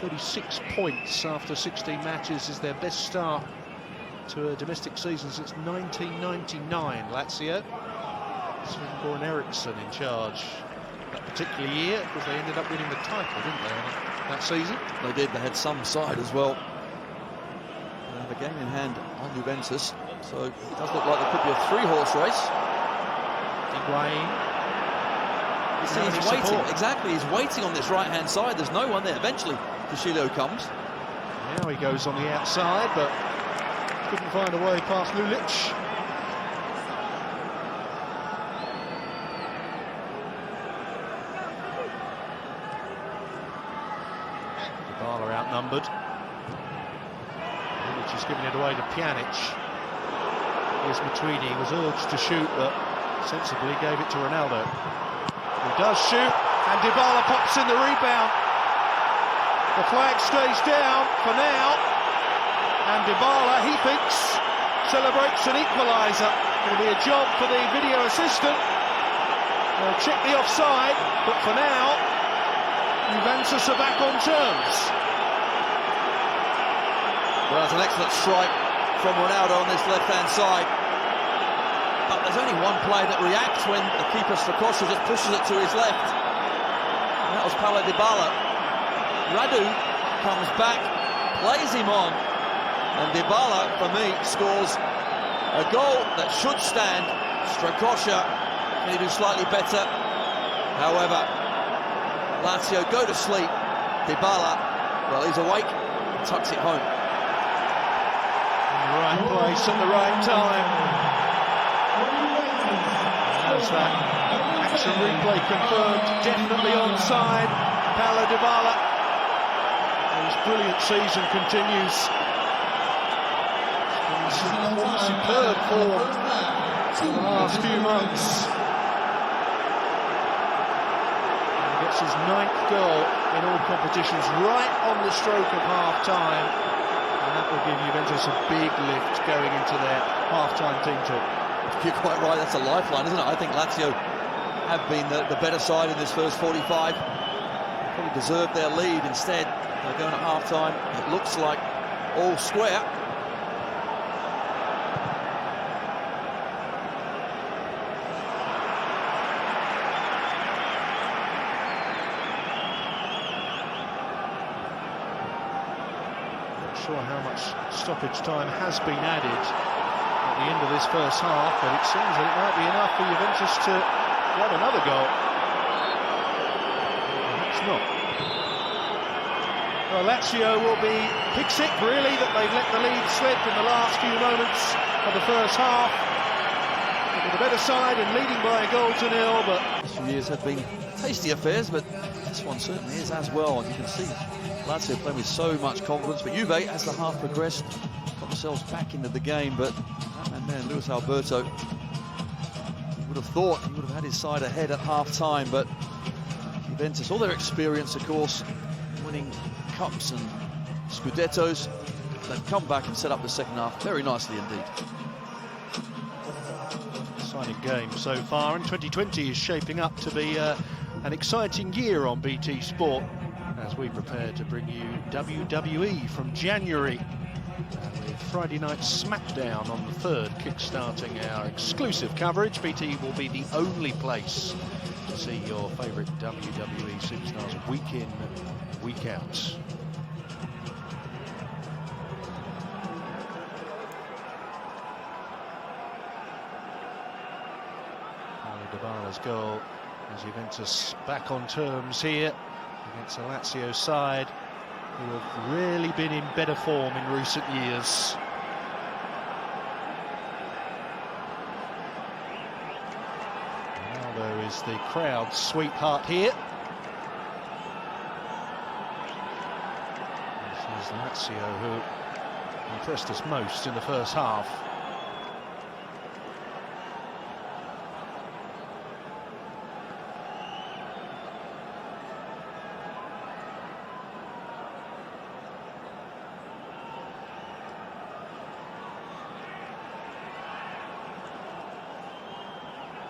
.36 points after 16 matches is their best start to a domestic season since 1999, Lazio. Sven-Goran Eriksson in charge that particular year, because they ended up winning the title, didn't they, that season? They did, they had some side as well. They have a game in hand on Juventus, so it does look like there could be a three-horse race. Higuain. You see, he's waiting, exactly, he's waiting on this right-hand side, there's no one there. Eventually, Castillo comes. Now he goes on the outside, but couldn't find a way past Lulic. Dybala outnumbered. Lulic is giving it away to Pjanic. Here's Matuidi, he was urged to shoot, but sensibly gave it to Ronaldo. He does shoot, and Dybala pops in the rebound. The flag stays down for now, and Dybala, he thinks, celebrates an equaliser. It'll be a job for the video assistant. They'll check the offside, but for now, Juventus are back on terms. Well, it's an excellent strike from Ronaldo on this left-hand side. But there's only one player that reacts when the keeper Strakosha just pushes it to his left. And that was Paulo Dybala. Radu comes back, plays him on, and Dybala, for me, scores a goal that should stand. Strakosha can do slightly better. However, Lazio go to sleep. Dybala, well, he's awake and tucks it home. In the right place at the right time. As that action replay confirmed, definitely onside. Paulo Dybala. His brilliant season continues. Superb form in the last few months. He gets his 9th goal in all competitions right on the stroke of half-time, and that will give Juventus a big lift going into their half-time team talk. You're quite right, that's a lifeline, isn't it? I think Lazio have been the better side in this first 45. Probably deserved their lead. Instead, they're going at half-time. It looks like all square. Not sure how much stoppage time has been added at the end of this first half, but it seems that it might be enough for Juventus to grab another goal. Perhaps not. Well, Lazio will be pig-sick, really, that they've let the lead slip in the last few moments of the first half. With a better side and leading by a goal to nil, but... These few years have been tasty affairs, but this one certainly is as well. And you can see Lazio playing with so much confidence. But Juve, as the half progressed, got themselves back into the game. But that man, Luis Alberto, would have thought he would have had his side ahead at half-time. But Juventus, all their experience, of course, winning cups and Scudettos, they've come back and set up the second half very nicely indeed. Exciting game so far, and 2020 is shaping up to be an exciting year on BT Sport as we prepare to bring you WWE from January With Friday Night Smackdown on the 3rd, kick-starting our exclusive coverage. BT will be the only place to see your favourite WWE superstars week in, week out. Dybala's goal as Juventus back on terms here against a Lazio side who have really been in better form in recent years. Ronaldo is the crowd's sweetheart here. This is Lazio who impressed us most in the first half.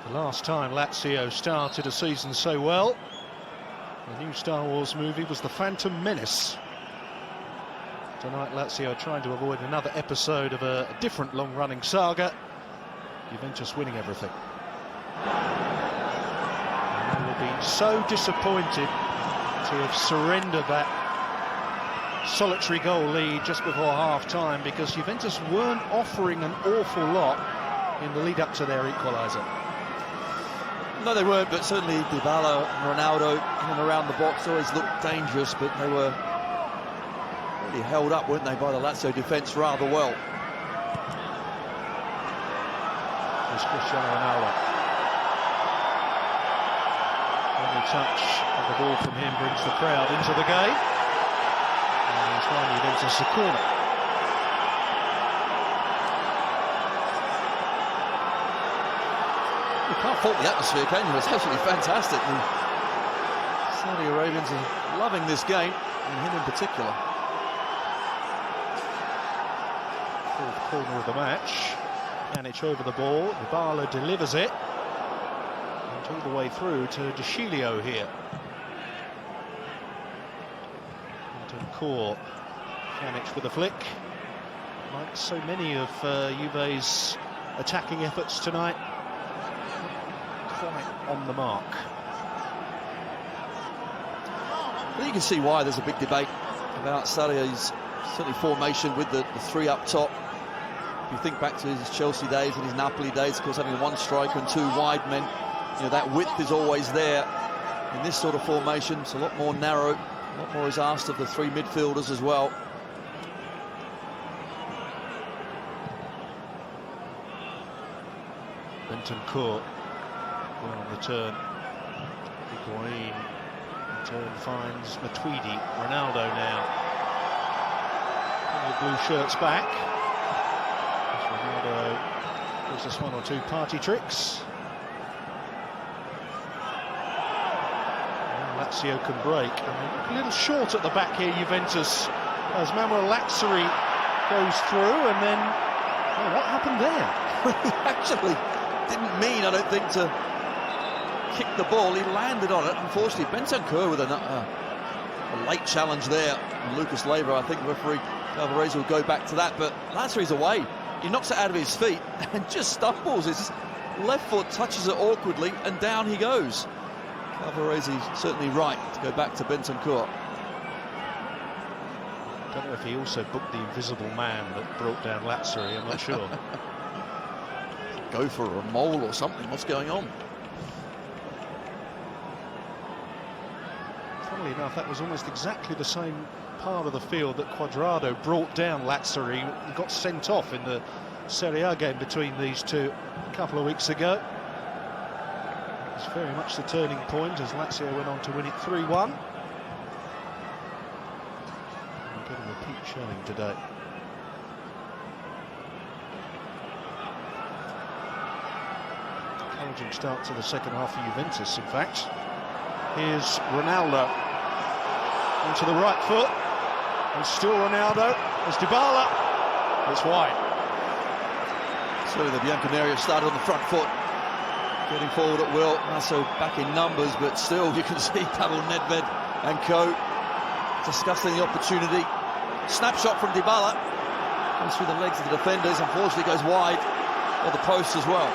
The last time Lazio started a season so well, the new Star Wars movie was The Phantom Menace. Tonight Lazio trying to avoid another episode of a different long-running saga. Juventus winning everything. And they will be so disappointed to have surrendered that solitary goal lead just before half-time, because Juventus weren't offering an awful lot in the lead-up to their equaliser. No, they weren't, but certainly Dybala and Ronaldo in and around the box always looked dangerous, but they were really held up, weren't they, by the Lazio defence rather well. There's Cristiano Ronaldo. Only touch of the ball from him brings the crowd into the game. And he's finally Juventus a corner. You can't fault the atmosphere, can you? It's absolutely fantastic. The Saudi Arabians are loving this game, and him in particular. 4th corner of the match. Pjanic over the ball. Dybala delivers it. And all the way through to De Sciglio here. Into Core. Pjanic with a flick. Like so many of Juve's attacking efforts tonight, quite on the mark. Well, you can see why there's a big debate about Sarri's certainly formation with the 3 up top. If you think back to his Chelsea days and his Napoli days, of course, having 1 striker and 2 wide men, you know, that width is always there. In this sort of formation, it's a lot more narrow, a lot more is asked of the 3 midfielders as well. Bentancur well on the turn. Higuain in turn finds Matuidi. Ronaldo now. The blue shirts back. As Ronaldo gives us 1 or 2 party tricks. And Lazio can break. A little short at the back here, Juventus, as Manuel Lazzari goes through, and then what happened there? He actually didn't mean, I don't think, to kick the ball. He landed on it. Unfortunately, Bentancur with a late challenge there. And Lucas Leiva, I think referee Calvarese will go back to that, but Lazzari's away. He knocks it out of his feet and just stumbles. His left foot touches it awkwardly, and down he goes. Calvarese certainly right to go back to Bentancur. I don't know if he also booked the invisible man that brought down Lazzari, I'm not sure. Go for a mole or something. What's going on? Funnily enough, that was almost exactly the same part of the field that Cuadrado brought down Lazzari and got sent off in the Serie A game between these two a couple of weeks ago. It's very much the turning point as Lazio went on to win it 3-1. We'll get a repeat showing today. Encouraging start to the second half for Juventus, in fact. Here's Ronaldo onto the right foot, and still Ronaldo. There's Dybala. It's wide. Certainly the Bianconeri have started on the front foot, getting forward at will. Also back in numbers, but still you can see Pavel Nedved and co discussing the opportunity. Snapshot from Dybala. Goes through the legs of the defenders, unfortunately goes wide, or the post as well.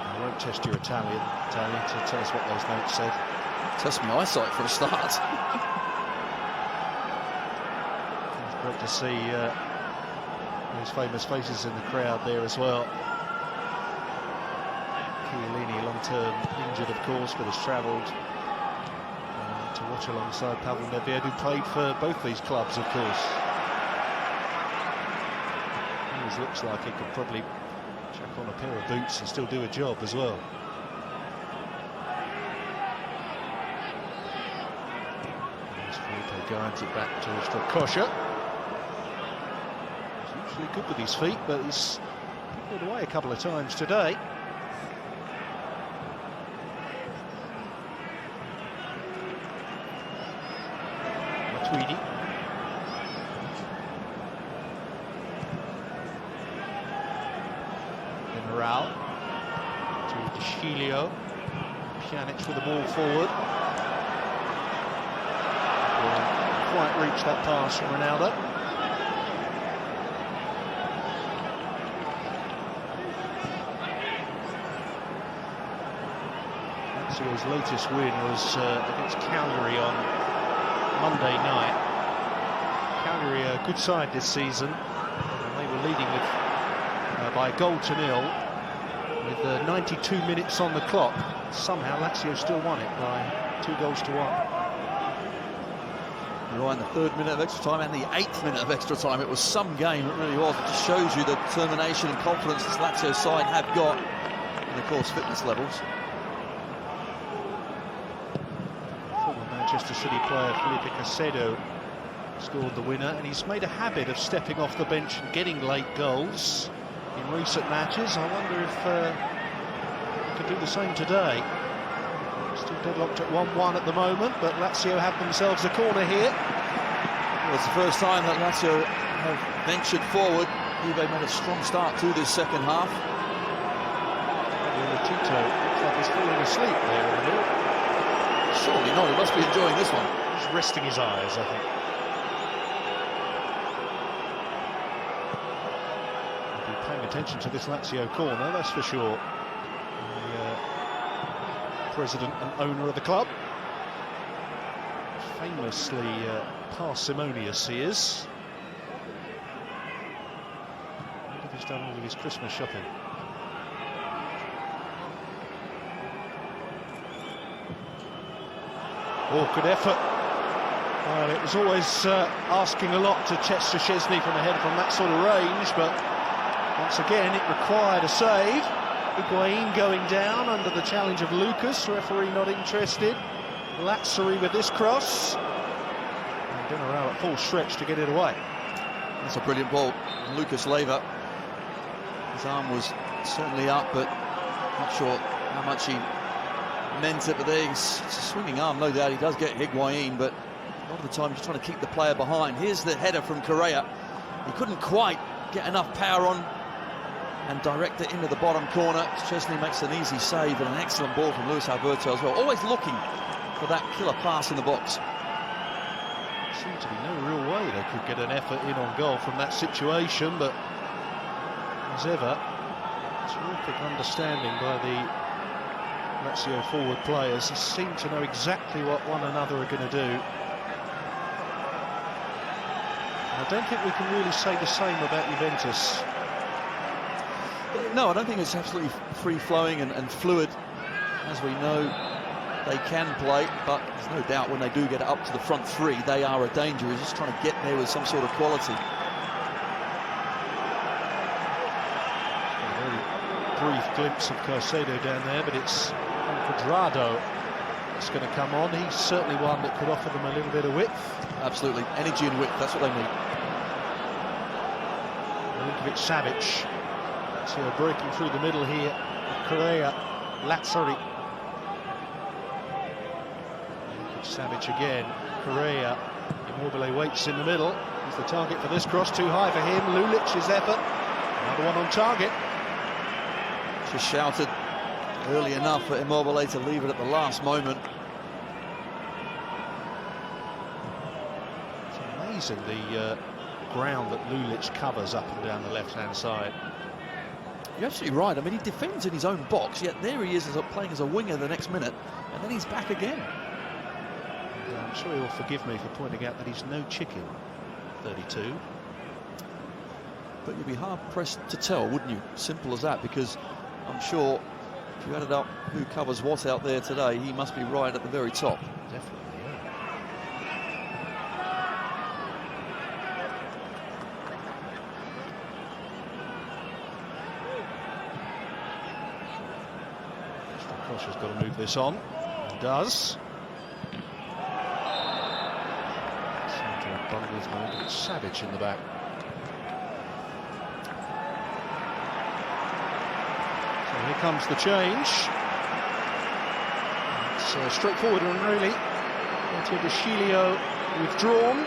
I won't test your Italian, to tell us what those notes said. Test my eyesight for a start. It's great to see those famous faces in the crowd there as well. Chiellini, long-term injured, of course, but has travelled to watch alongside Pavel Nedved, who played for both these clubs, of course. He always looks like he could probably chuck on a pair of boots and still do a job as well. Felipe guides it back to Strakosha. He's usually good with his feet, but he's put it away a couple of times today. Matuidi. General to Deschilio. Pjanic with the ball forward. Quite reach that pass from Ronaldo. Lazio's latest win was against Cagliari on Monday night. Cagliari, a good side this season. And they were leading with by a goal to nil with 92 minutes on the clock. Somehow Lazio still won it by 2-1. Right in the 3rd minute of extra time and the 8th minute of extra time. It was some game, it really was. It just shows you the determination and confidence this Lazio side have got, and of course fitness levels. Former Manchester City player Felipe Caicedo scored the winner, and he's made a habit of stepping off the bench and getting late goals in recent matches. I wonder if he could do the same today. Still deadlocked at 1-1 at the moment, but Lazio have themselves a corner here. Well, it's the first time that Lazio have ventured forward. Juve made a strong start to this second half. Tito looks like he's falling asleep there in the middle. Surely not, he must be enjoying this one. He's resting his eyes, I think. He'll be paying attention to this Lazio corner, that's for sure. President and owner of the club. Famously parsimonious he is. I wonder if he's done all of his Christmas shopping. Oh, good effort. Well, it was always asking a lot to Szczesny from ahead from that sort of range, but once again it required a save. Higuain going down under the challenge of Lucas, referee not interested. Lazzari with this cross. And General at full stretch to get it away. That's a brilliant ball. Lucas Leiva, his arm was certainly up, but not sure how much he meant it. But there, it's a swinging arm, no doubt. He does get Higuain, but a lot of the time he's trying to keep the player behind. Here's the header from Correa. He couldn't quite get enough power on and direct it into the bottom corner. Szczesny makes an easy save and an excellent ball from Luis Alberto as well. Always looking for that killer pass in the box. Seemed to be no real way they could get an effort in on goal from that situation, but as ever, terrific understanding by the Lazio forward players. They seem to know exactly what one another are going to do. I don't think we can really say the same about Juventus. No, I don't think it's absolutely free-flowing and fluid, as we know they can play, but there's no doubt when they do get up to the front three, they are a danger. He's just trying to get there with some sort of quality. A very brief glimpse of Caicedo down there, but it's Cuadrado that's going to come on. He's certainly one that could offer them a little bit of width. Absolutely, energy and width, that's what they need. Milinkovic-Savic. So breaking through the middle here, Correa, Lazzari. Savic again, Correa, Immobile waits in the middle. He's the target for this cross, too high for him. Lulic's effort, another one on target. Just shouted early enough for Immobile to leave it at the last moment. amazing, the ground that Lulic covers up and down the left-hand side. You're absolutely right. I mean, he defends in his own box, yet there he is playing as a winger the next minute, and then he's back again. And, I'm sure he'll forgive me for pointing out that he's no chicken, 32. But you'd be hard-pressed to tell, wouldn't you? Simple as that, because I'm sure if you added up who covers what out there today, he must be right at the very top. Definitely, yeah. Kosher's got to move this on. He does. Centre bundles more, but it's Savage in the back. So here comes the change. It's a straightforward one, really. Quadrado withdrawn.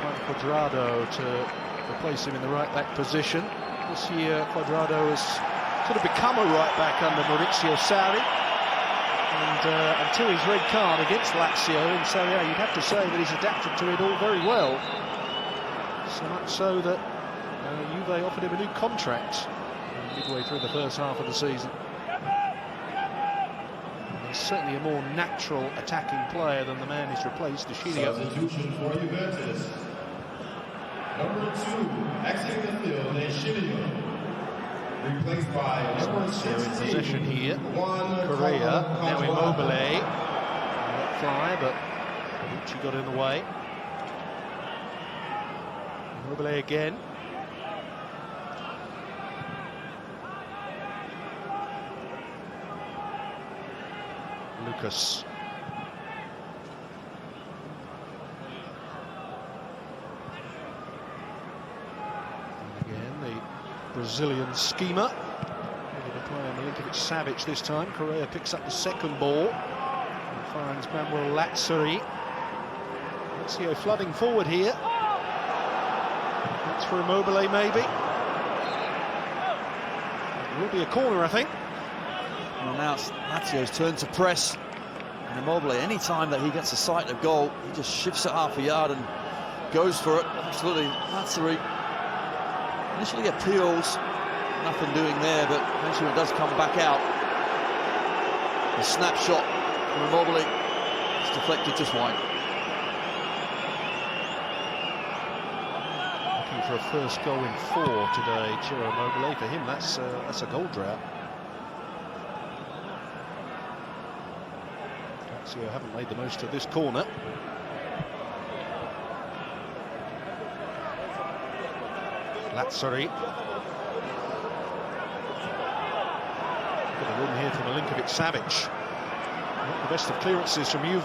Juan Cuadrado to replace him in the right back position. This year, Cuadrado has sort of become a right back under Maurizio Sarri, and until his red card against Lazio in Serie A, you'd have to say that he's adapted to it all very well. So much so that Juve offered him a new contract midway through the first half of the season. And he's certainly a more natural attacking player than the man he's replaced, Gianpaolo. Substitution for Juventus. Number 2, exiting the field, Gianpaolo. Replaced by number 16. In possession here. Correa, now Immobile. Let fly, but Bonucci got in the way. Immobile again. Lucas. And again, the Brazilian schemer. Able to play on Milinkovic-Savic this time. Correa picks up the second ball and finds Manuel Lazzari. Lazio flooding forward here. That's for Immobile, maybe. It will be a corner, I think. Well, now it's Lazio's turn to press. And Immobile, any time that he gets a sight of goal, he just shifts it half a yard and goes for it. Absolutely, Lazzari initially appeals, nothing doing there, but eventually it does come back out. The snapshot from Immobile is deflected just wide. Looking for a first goal in 4 today, Ciro Immobile. For him, that's a goal drought. Lazio haven't made the most of this corner. Lazzari. Got a run here from Milinkovic-Savic. Not the best of clearances from Juve.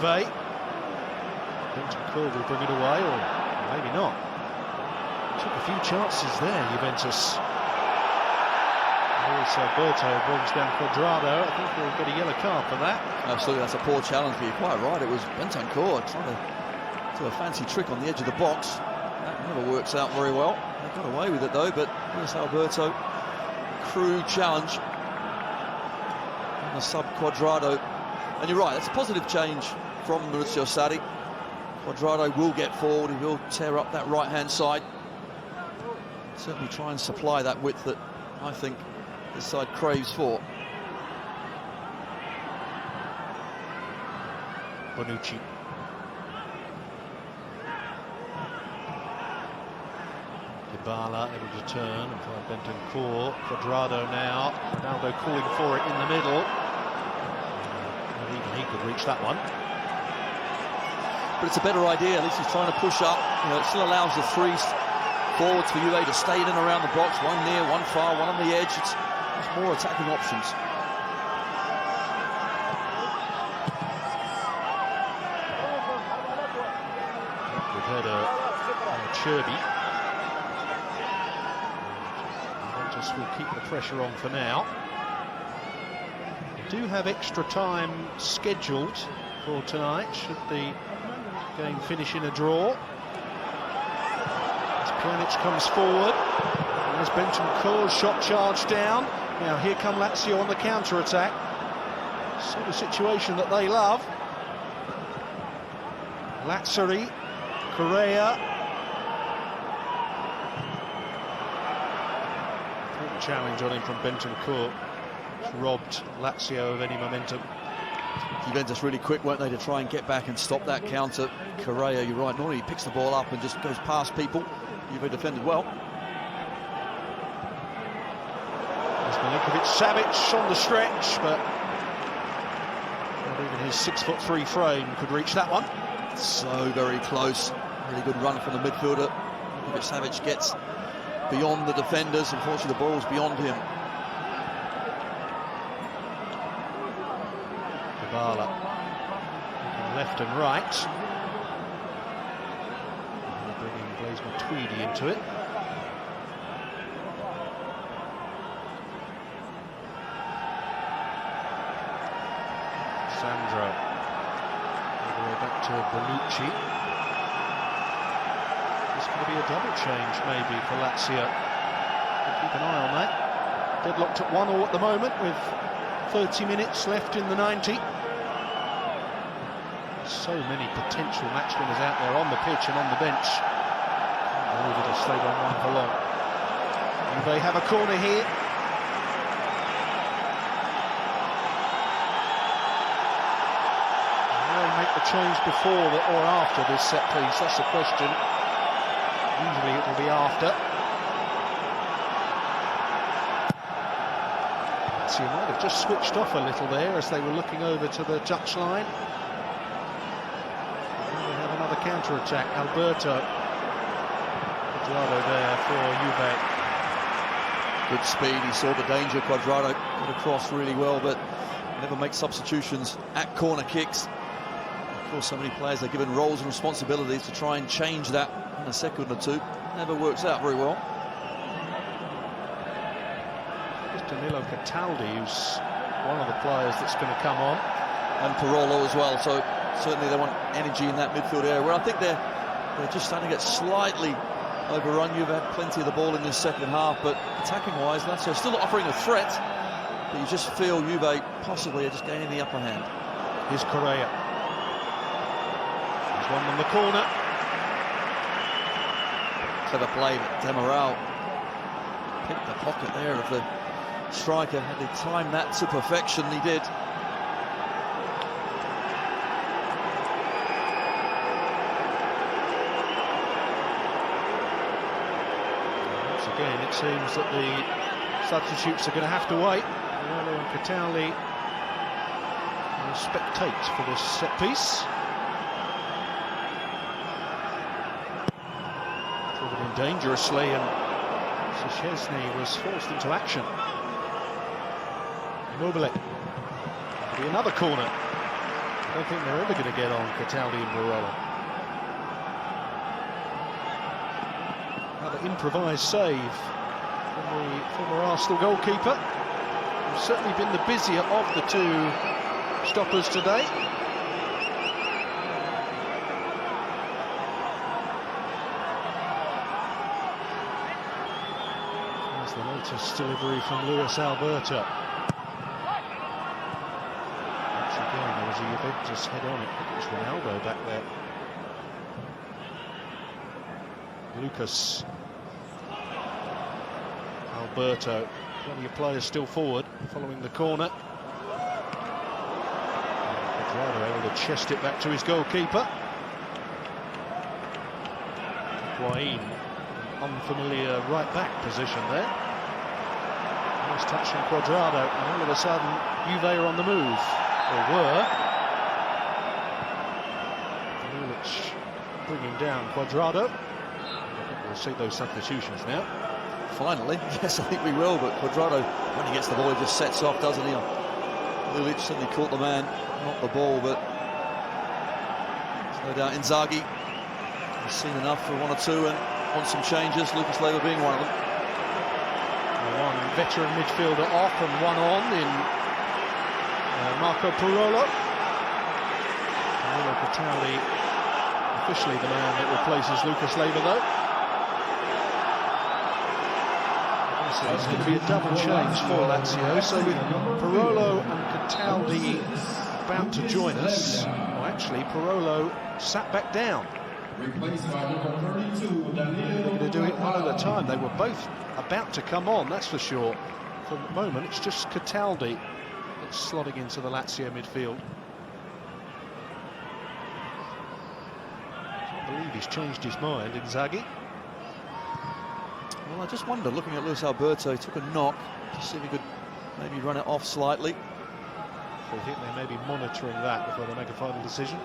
Bentancur will bring it away, or maybe not. Took a few chances there, Juventus. Alberto brings down Cuadrado. I think he'll get a yellow card for that. Absolutely, that's a poor challenge, but you're quite right. It was Bentancur trying to do a fancy trick on the edge of the box. That never works out very well. They got away with it though, but here's Alberto. Crude challenge on the sub Cuadrado. And you're right, that's a positive change from Maurizio Sarri. Cuadrado will get forward, he will tear up that right-hand side. Certainly try and supply that width that I think this side craves for. Bonucci. Dybala able to turn and find Bentancur. Cuadrado now. Ronaldo calling for it in the middle. Not even he could reach that one. But it's a better idea. At least he's trying to push up. You know, it still allows the 3 forwards for Juve to stay in and around the box. One near, one far, one on the edge. There's more attacking options. We've heard a Cherby. Juventus will keep the pressure on for now. We do have extra time scheduled for tonight, should the game finish in a draw. As Pjanic comes forward, there's Bentancur's shot charged down. Now here come Lazio on the counter-attack. Sort of situation that they love. Lazzari Correa. Important challenge on him from Bentancur. It's robbed Lazio of any momentum. Juventus really quick, weren't they, to try and get back and stop that counter. Correa, you're right, normally he picks the ball up and just goes past people. Juve defended well. Savic on the stretch, but not even his 6'3" frame could reach that one. So very close. Really good run from the midfielder. Savic gets beyond the defenders. Unfortunately, the ball's beyond him. Dybala left and right. Bringing Blaise Matuidi into it. Sandro. All the way back to Bonucci. This going to be a double change maybe for Lazio. We'll keep an eye on that. Deadlocked at 1-1 at the moment with 30 minutes left in the 90. So many potential match winners out there on the pitch and on the bench. Can't believe it'll stay 1-1 for long. And they have a corner here. The change before or after this set piece, that's the question. Usually it will be after. So you might have just switched off a little there as they were looking over to the touchline. We have another counter-attack. Alberto Quadrado there for Juve. Good speed, he saw the danger. Quadrado got across really well, but never makes substitutions at corner kicks. Of course, so many players are given roles and responsibilities to try and change that in a second or two. Never works out very well. It's Danilo Cataldi, who's one of the players that's going to come on. And Parolo as well, so certainly they want energy in that midfield area, where I think they're just starting to get slightly overrun. You've had plenty of the ball in this second half, but attacking-wise, Lazio still offering a threat, but you just feel Juve possibly are just gaining the upper hand. Here's Correa. One in the corner. Clever play, but Demiral picked the pocket there of the striker. Had he timed that to perfection, he did. Once again, it seems that the substitutes are going to have to wait. Parolo and Cataldi will spectate for this set piece. Dangerously, and Szczesny was forced into action. Immobile. It'll be another corner. I don't think they're ever going to get on Cataldi and Parolo. Another improvised save from the former Arsenal goalkeeper, who's certainly been the busier of the two stoppers today. The latest delivery from Luis Alberto. Once again, there was a Juventus head on it. I think it was Ronaldo back there. Lucas. Alberto. Plenty of players still forward, following the corner. Quadrado able to chest it back to his goalkeeper. Higuain. Unfamiliar right-back position there. Nice touch from Quadrado, and all of a sudden Juve are on the move, or were. Lulic bringing down Quadrado. I think we'll see those substitutions now. Finally, yes, I think we will, but Quadrado, when he gets the ball, he just sets off, doesn't he? Lulic certainly caught the man, not the ball, but no doubt Inzaghi has seen enough for one or two and on some changes, Lucas Leiva being one of them. One veteran midfielder off and one on in Marco Parolo. Danilo Cataldi, officially the man that replaces Lucas Leiva, though. So it's going to be a double change for Lazio. So with Parolo and Cataldi about to join us, well, actually Parolo sat back down. Replaced by number 32, They're going to do it one at a time. They were both about to come on, that's for sure. For the moment, it's just Cataldi that's slotting into the Lazio midfield. I believe he's changed his mind, Inzaghi. Well, I just wonder, looking at Luis Alberto, he took a knock to see if he could maybe run it off slightly. So I think they may be monitoring that before they make a final decision.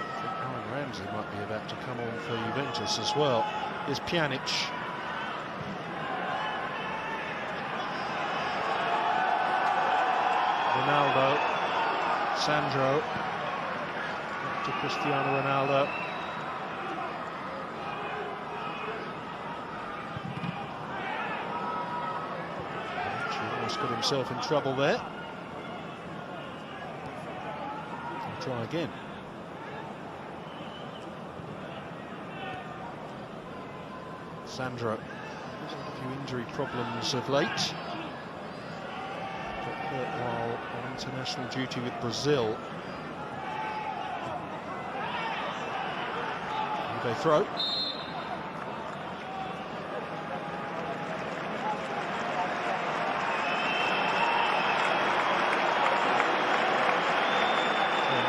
I think Aaron Ramsey might be about to come on for Juventus as well. Here's Pjanic. Ronaldo. Sandro. Back to Cristiano Ronaldo. Almost got himself in trouble there. He'll try again. Sandro. He's had a few injury problems of late. Got hurt while on international duty with Brazil. They throw.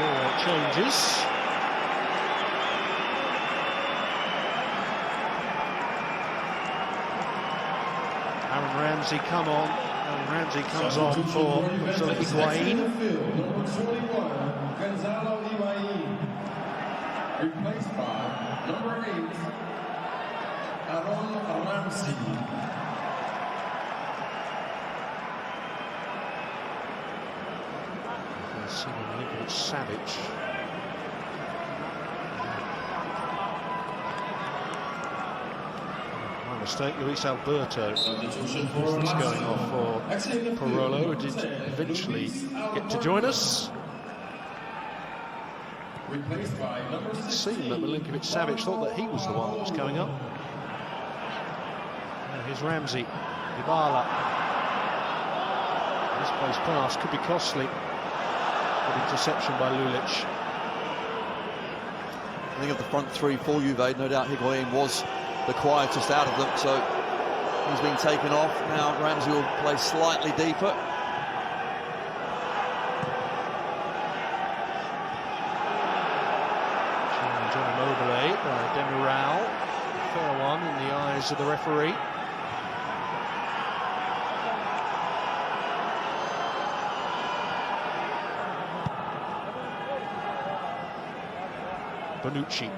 More changes. Aaron Ramsey come on. Aaron Ramsey comes on for Higuain. Number 21, Gonzalo Higuain. Replaced by number 8, Aaron Ramsey. Savic. My mistake, Luis Alberto is going off for Parolo, who did eventually get to join us. It seemed that Milinkovic-Savic thought that he was the one that was coming up. Now here's Ramsey. Dybala. This place pass could be costly. Good interception by Lulic. I think of the front three for Juve, no doubt Higuain was the quietest out of them, so he's been taken off. Now Ramsey will play slightly deeper. Johnny Mobile by Demiral. Fair one in the eyes of the referee. Bonucci.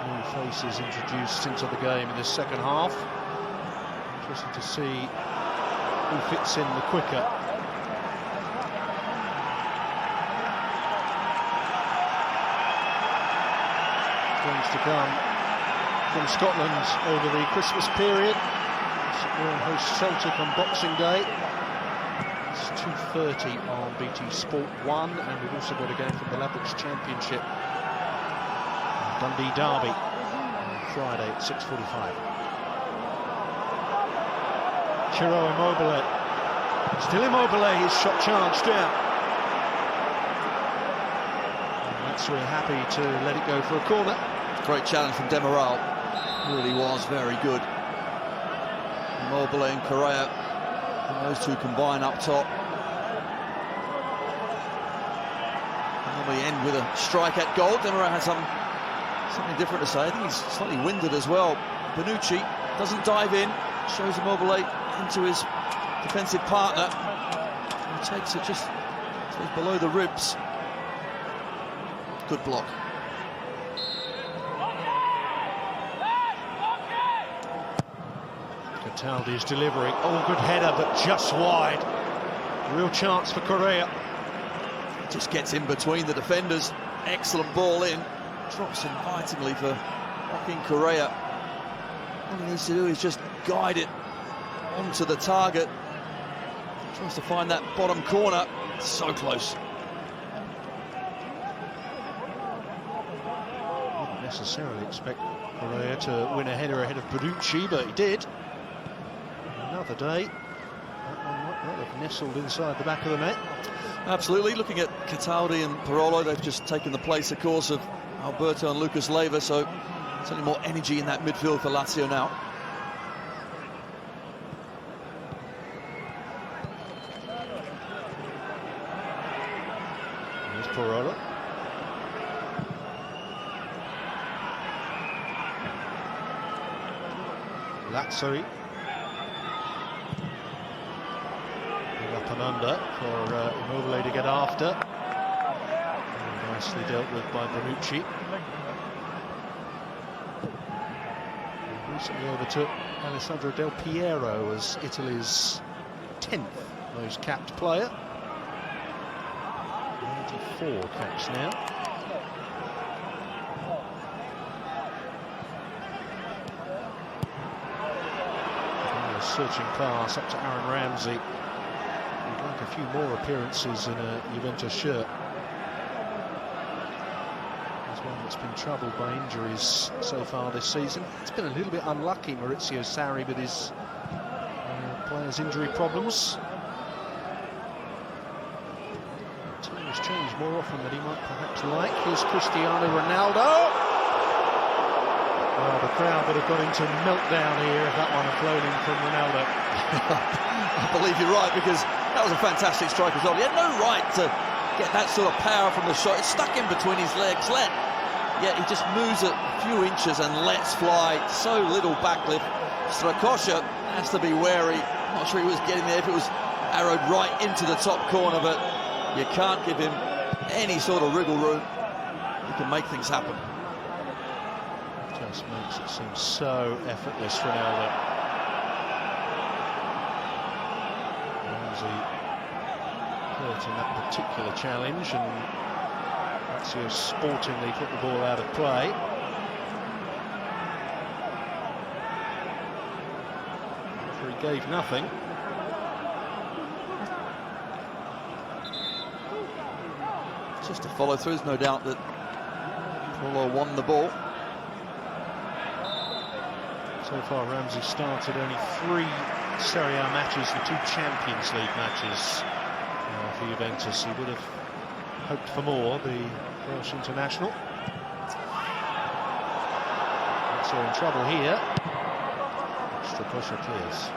New faces introduced into the game in this second half. Interesting to see who fits in the quicker. Things to come from Scotland over the Christmas period. We're on host Celtic on Boxing Day. It's 2:30 on BT Sport 1, and we've also got a game from the Ladbrokes Championship, Dundee Derby, on Friday at 6:45. Ciro Immobile, still Immobile, his shot charged down. And that's really happy to let it go for a corner. Great challenge from Demiral, really was very good. Immobile and Correa, and those two combine up top. And we end with a strike at goal. Demiral has something different to say. I think he's slightly winded as well. Bonucci doesn't dive in, shows Immobile into his defensive partner. He takes it just below the ribs. Good block. Cataldi is delivering. Oh, good header, but just wide. Real chance for Correa. Just gets in between the defenders. Excellent ball in. Drops invitingly for Joaquin Correa. All he needs to do is just guide it onto the target. Tries to find that bottom corner. So close. necessarily expect Correa to win a header ahead of Bonucci, but he did. Another day. That one might not have nestled inside the back of the net. Absolutely. Looking at Cataldi and Parolo, they've just taken the place, of course, of Alberto and Lucas Leiva, so certainly more energy in that midfield for Lazio now. There's Parolo. Lazzari. Up and under for Immobile to get after. And nicely dealt with by Bonucci. Recently overtook Alessandro Del Piero as Italy's 10th most capped player. 94 caps now. And a searching pass up to Aaron Ramsey. He'd like a few more appearances in a Juventus shirt. He's one that's been troubled by injuries so far this season. It's been a little bit unlucky, Maurizio Sarri, with his players' injury problems. The team has changed more often than he might perhaps like. Here's Cristiano Ronaldo. Oh, the crowd would have got into meltdown here if that one had flown in from Ronaldo. I believe you're right, because that was a fantastic strike as well. He had no right to get that sort of power from the shot. It's stuck in between his legs. Yet he just moves it a few inches and lets fly. So little backlift. Strakosha has to be wary. I'm not sure he was getting there if it was arrowed right into the top corner, but you can't give him any sort of wriggle room. He can make things happen. Just makes it seem so effortless, Ronaldo. Ramsey hurt in that particular challenge, and Lazio sportingly put the ball out of play. Referee gave nothing. Just a follow through. There's no doubt that Paulo won the ball. So far, Ramsey started only 3 Serie A matches, the 2 Champions League matches for Juventus. He would have hoped for more, the Welsh international. So in trouble here. Strakosha clears.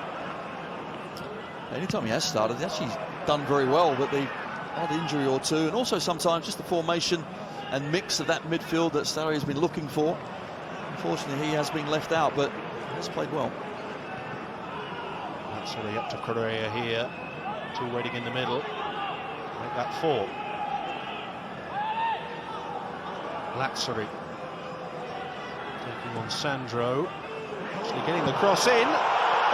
Anytime he has started, he's actually done very well, but the odd injury or two, and also sometimes just the formation and mix of that midfield that Sarri has been looking for. Unfortunately, he has been left out, but has played well. That's really up to Correa here. 2 waiting in the middle. Make that 4. Lazzari taking on Sandro. Actually getting the cross in.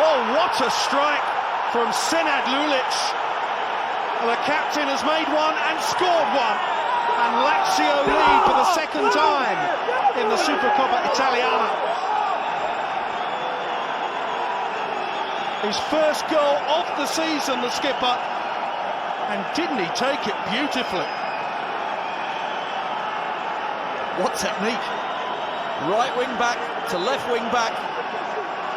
Oh, what a strike from Senad Lulic. Well, the captain has made one and scored one. And Lazio lead for the 2nd time in the Supercoppa Italiana. His first goal of the season, the skipper. And didn't he take it beautifully? What technique. Right wing back to left wing back.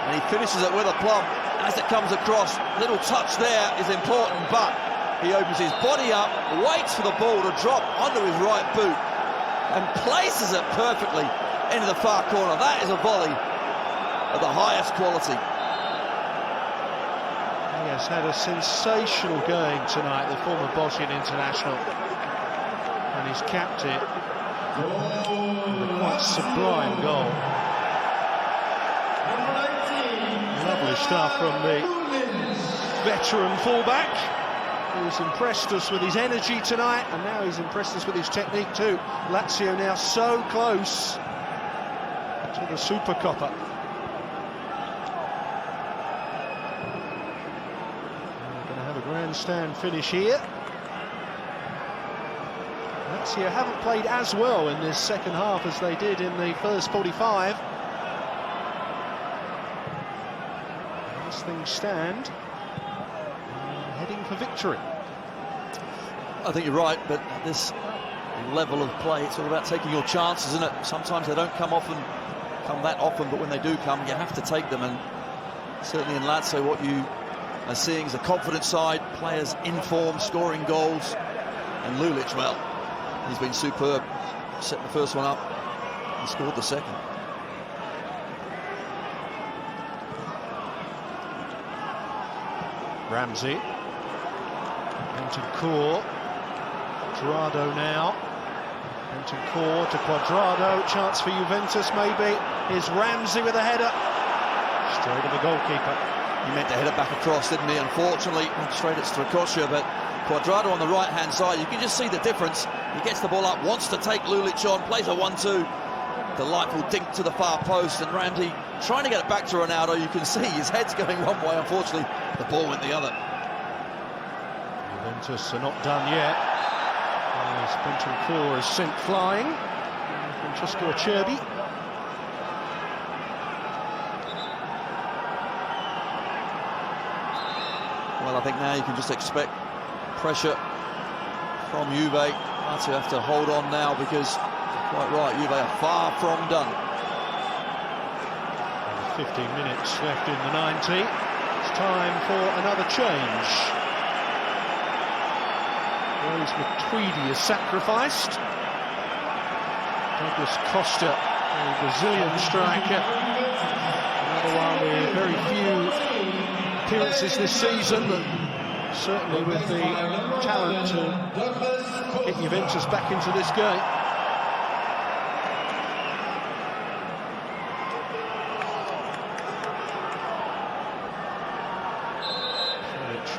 And he finishes it with a plum as it comes across. Little touch there is important, but he opens his body up, waits for the ball to drop onto his right boot, and places it perfectly into the far corner. That is a volley of the highest quality. He has had a sensational game tonight, the former Bosnian international, and he's capped it with a quite sublime goal. Lovely stuff from the veteran fullback, who's impressed us with his energy tonight, and now he's impressed us with his technique too. Lazio now so close to the Supercoppa. Grandstand finish here. Lazio haven't played as well in this second half as they did in the first 45. As things stand, heading for victory. I think you're right, but this level of play. It's all about taking your chances, isn't it? Sometimes they don't come that often, but when they do come, you have to take them. And certainly in Lazio, what you are seeing is a confident side, players in form, scoring goals. And Lulic, well, he's been superb. Set the first one up and scored the second. Ramsey. Bentancur. Quadrado now. Bentancur to Quadrado. Chance for Juventus, maybe. Here's Ramsey with a header. Straight to the goalkeeper. He meant to head it back across, didn't he? Unfortunately, went straight at Strakosha, but Quadrado on the right-hand side, you can just see the difference. He gets the ball up, wants to take Lulic on, plays a 1-2. Delightful dink to the far post, and Ramsey trying to get it back to Ronaldo. You can see his head's going one way, unfortunately. The ball went the other. Juventus are not done yet. As Bentancur is sent flying. Francesco Acerbi. Well, I think now you can just expect pressure from Juve. Lazio have to hold on now because, quite right, Juve are far from done. 15 minutes left in the 90. It's time for another change. Rose Matuidi is sacrificed. Douglas Costa, a Brazilian striker. Another one with very few appearances this season, but certainly with the talent to get Juventus back into this game.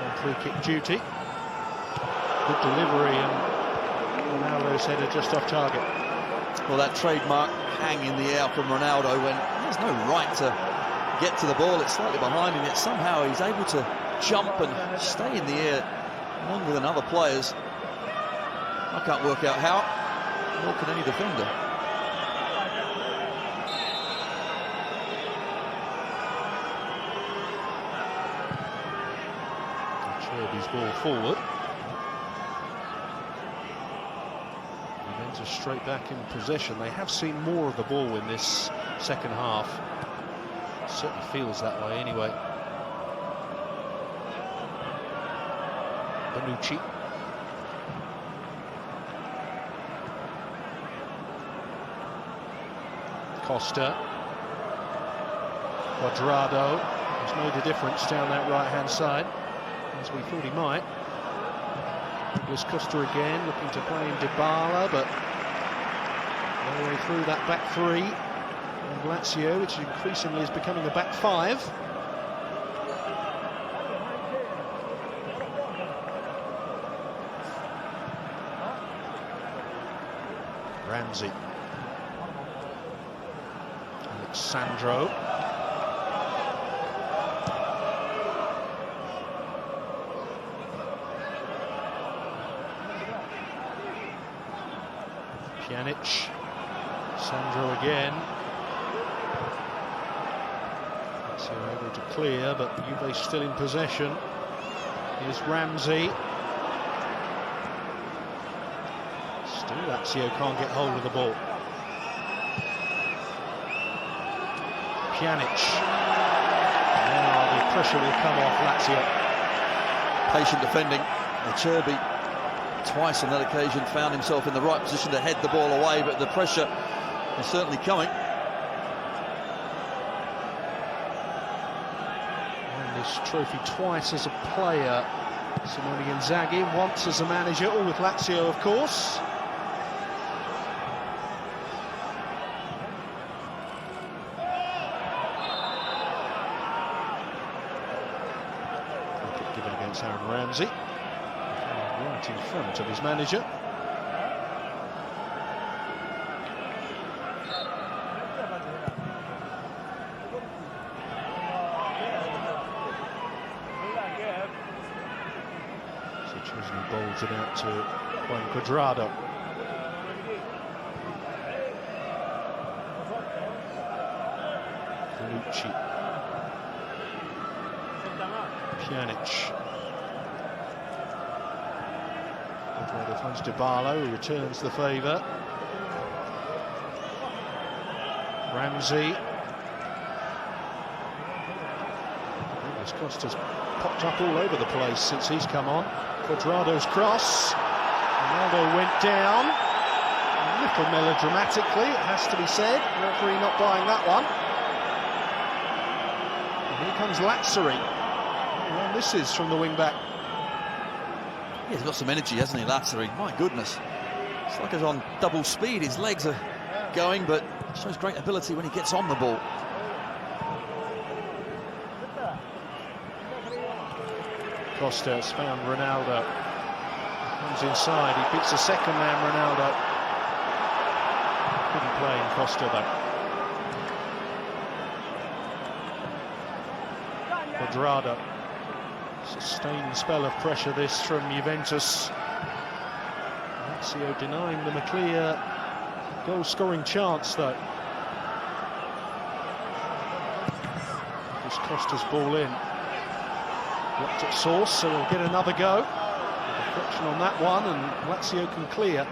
On free kick duty. Good delivery, and Ronaldo's header just off target. Well, that trademark hang in the air from Ronaldo when there's no right to get to the ball. It's slightly behind him, yet somehow he's able to jump and stay in the air longer than other players. I can't work out how, nor can any defender. Cherby's ball forward. Juventus straight back in possession. They have seen more of the ball in this second half. Certainly feels that way anyway. Bonucci. Costa. Quadrado. He's made a difference down that right-hand side, as we thought he might. Douglas Costa again, looking to play in Dybala, but all the way through that back three. And Lazio, which increasingly is becoming a back five. Ramsey. Alexandro. Pjanic. Sandro again. So able to clear, but Juve still in possession. Here's Ramsey. Still Lazio can't get hold of the ball. Pjanic. Now the pressure will come off Lazio. Patient defending. Acerbi twice on that occasion found himself in the right position to head the ball away, but the pressure is certainly coming. Won this trophy twice as a player, Simone Inzaghi, once as a manager, all with Lazio of course. Given against Aaron Ramsey. Right in front of his manager. So Chesney bowls it out to Juan Quadrado. Bonucci. Pjanic. There finds Dybala, who returns the favour. Ramsey. This Costa's popped up all over the place since he's come on. Cuadrado's cross. Ronaldo went down. A little melodramatically, it has to be said. Referee not buying that one. And here comes Lazzari. Well, this is from the wing-back. Yeah, he's got some energy, hasn't he, Lazzari? My goodness. It's like he's on double speed. His legs are going, but shows great ability when he gets on the ball. Costa has found Ronaldo. Comes inside, he beats the second man, Ronaldo. Couldn't play in Costa though. Cuadrado. Sustained spell of pressure this from Juventus. Lazio denying them a clear goal-scoring chance though. This Costa's ball in. Blocked at source, so we'll get another go. Deflection on that one, and Lazio can clear.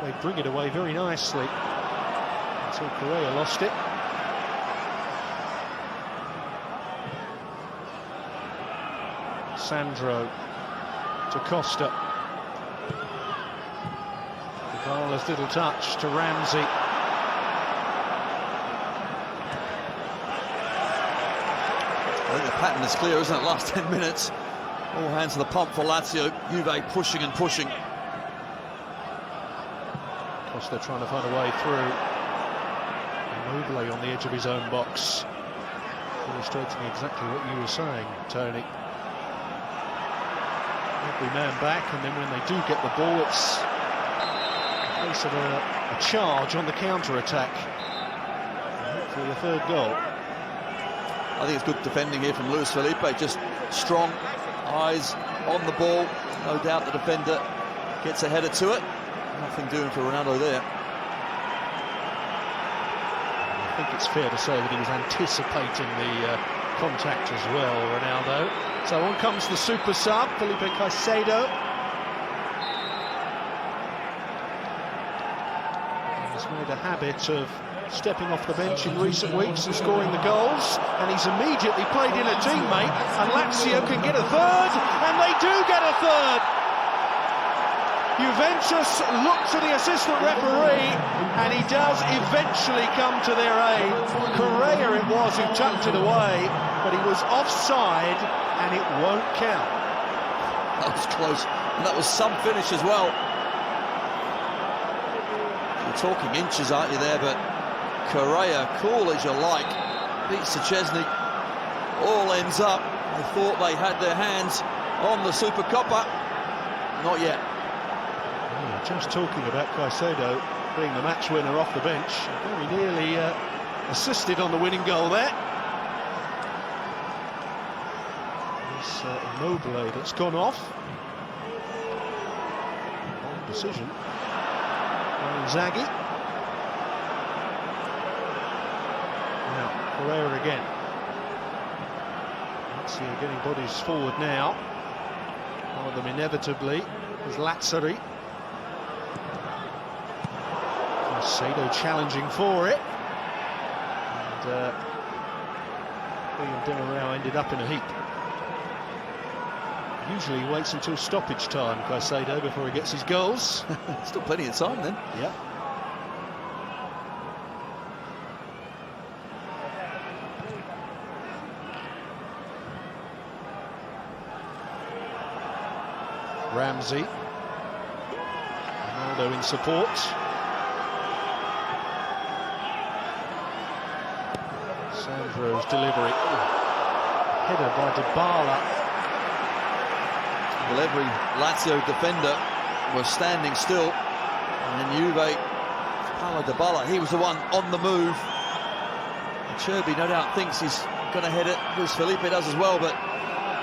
They bring it away very nicely until Correa lost it. Sandro to Costa. Dybala's little touch to Ramsey. I think the pattern is clear, isn't it? Last 10 minutes, all hands to the pump for Lazio. Juve pushing and pushing. Costa trying to find a way through. Immobile on the edge of his own box, illustrating exactly what you were saying, Tony. Every man back, and then when they do get the ball, it's a case of a charge on the counter-attack. Hopefully a third goal. I think it's good defending here from Luis Felipe, just strong, eyes on the ball. No doubt the defender gets a header to it. Nothing doing for Ronaldo there. I think it's fair to say that he was anticipating the contact as well, Ronaldo. So on comes the super sub, Felipe Caicedo. He's made a habit of stepping off the bench in recent weeks and scoring the goals, and he's immediately played in a teammate, and Lazio can get a third, and they do get a third. Juventus look to the assistant referee, and he does eventually come to their aid. Correa it was who tucked it away, but he was offside, and it won't count. That was close, and that was some finish as well. You're talking inches, aren't you, there, but Correa, cool as you like, beats Szczesny. All ends up. They thought they had their hands on the Supercoppa. Not yet. Yeah, just talking about Caicedo being the match winner off the bench. Very nearly assisted on the winning goal there. It's Immobile that's gone off. Bold decision by Inzaghi. Now, Correa again. Lazio getting bodies forward now. One of them inevitably is Lazzari. Saud challenging for it. And William Demirao ended up in a heap. Usually he waits until stoppage time, Caicedo, before he gets his goals. Still plenty of time then. Yeah. Ramsey. Ronaldo in support. Sandro's delivery. Header by Dybala. Well, every Lazio defender was standing still. And then Juve, Paulo Dybala, he was the one on the move. And Cherby no doubt thinks he's going to head it. Luis Felipe does as well, but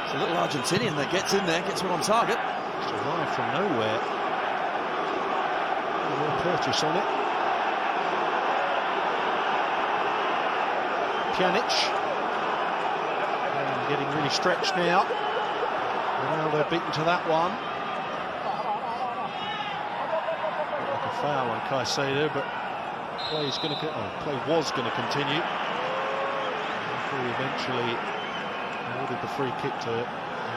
it's a little Argentinian that gets in there, gets one on target. Just arrived from nowhere. A real purchase on it. Pjanic. And getting really stretched now. Ronaldo have beaten to that one. Like a foul on Caicedo, but play was going to continue. Before he eventually awarded the free kick to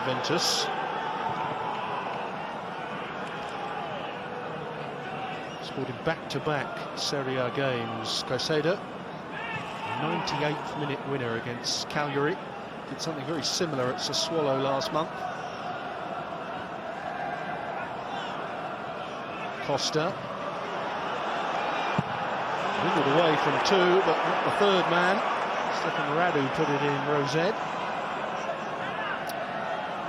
Juventus. Scored in back-to-back Serie A games. Caicedo, 98th minute winner against Cagliari. Did something very similar at Sassuolo last month. Costa. Wiggled away from two, but not the third man. Stefan Radu put it in Rosed.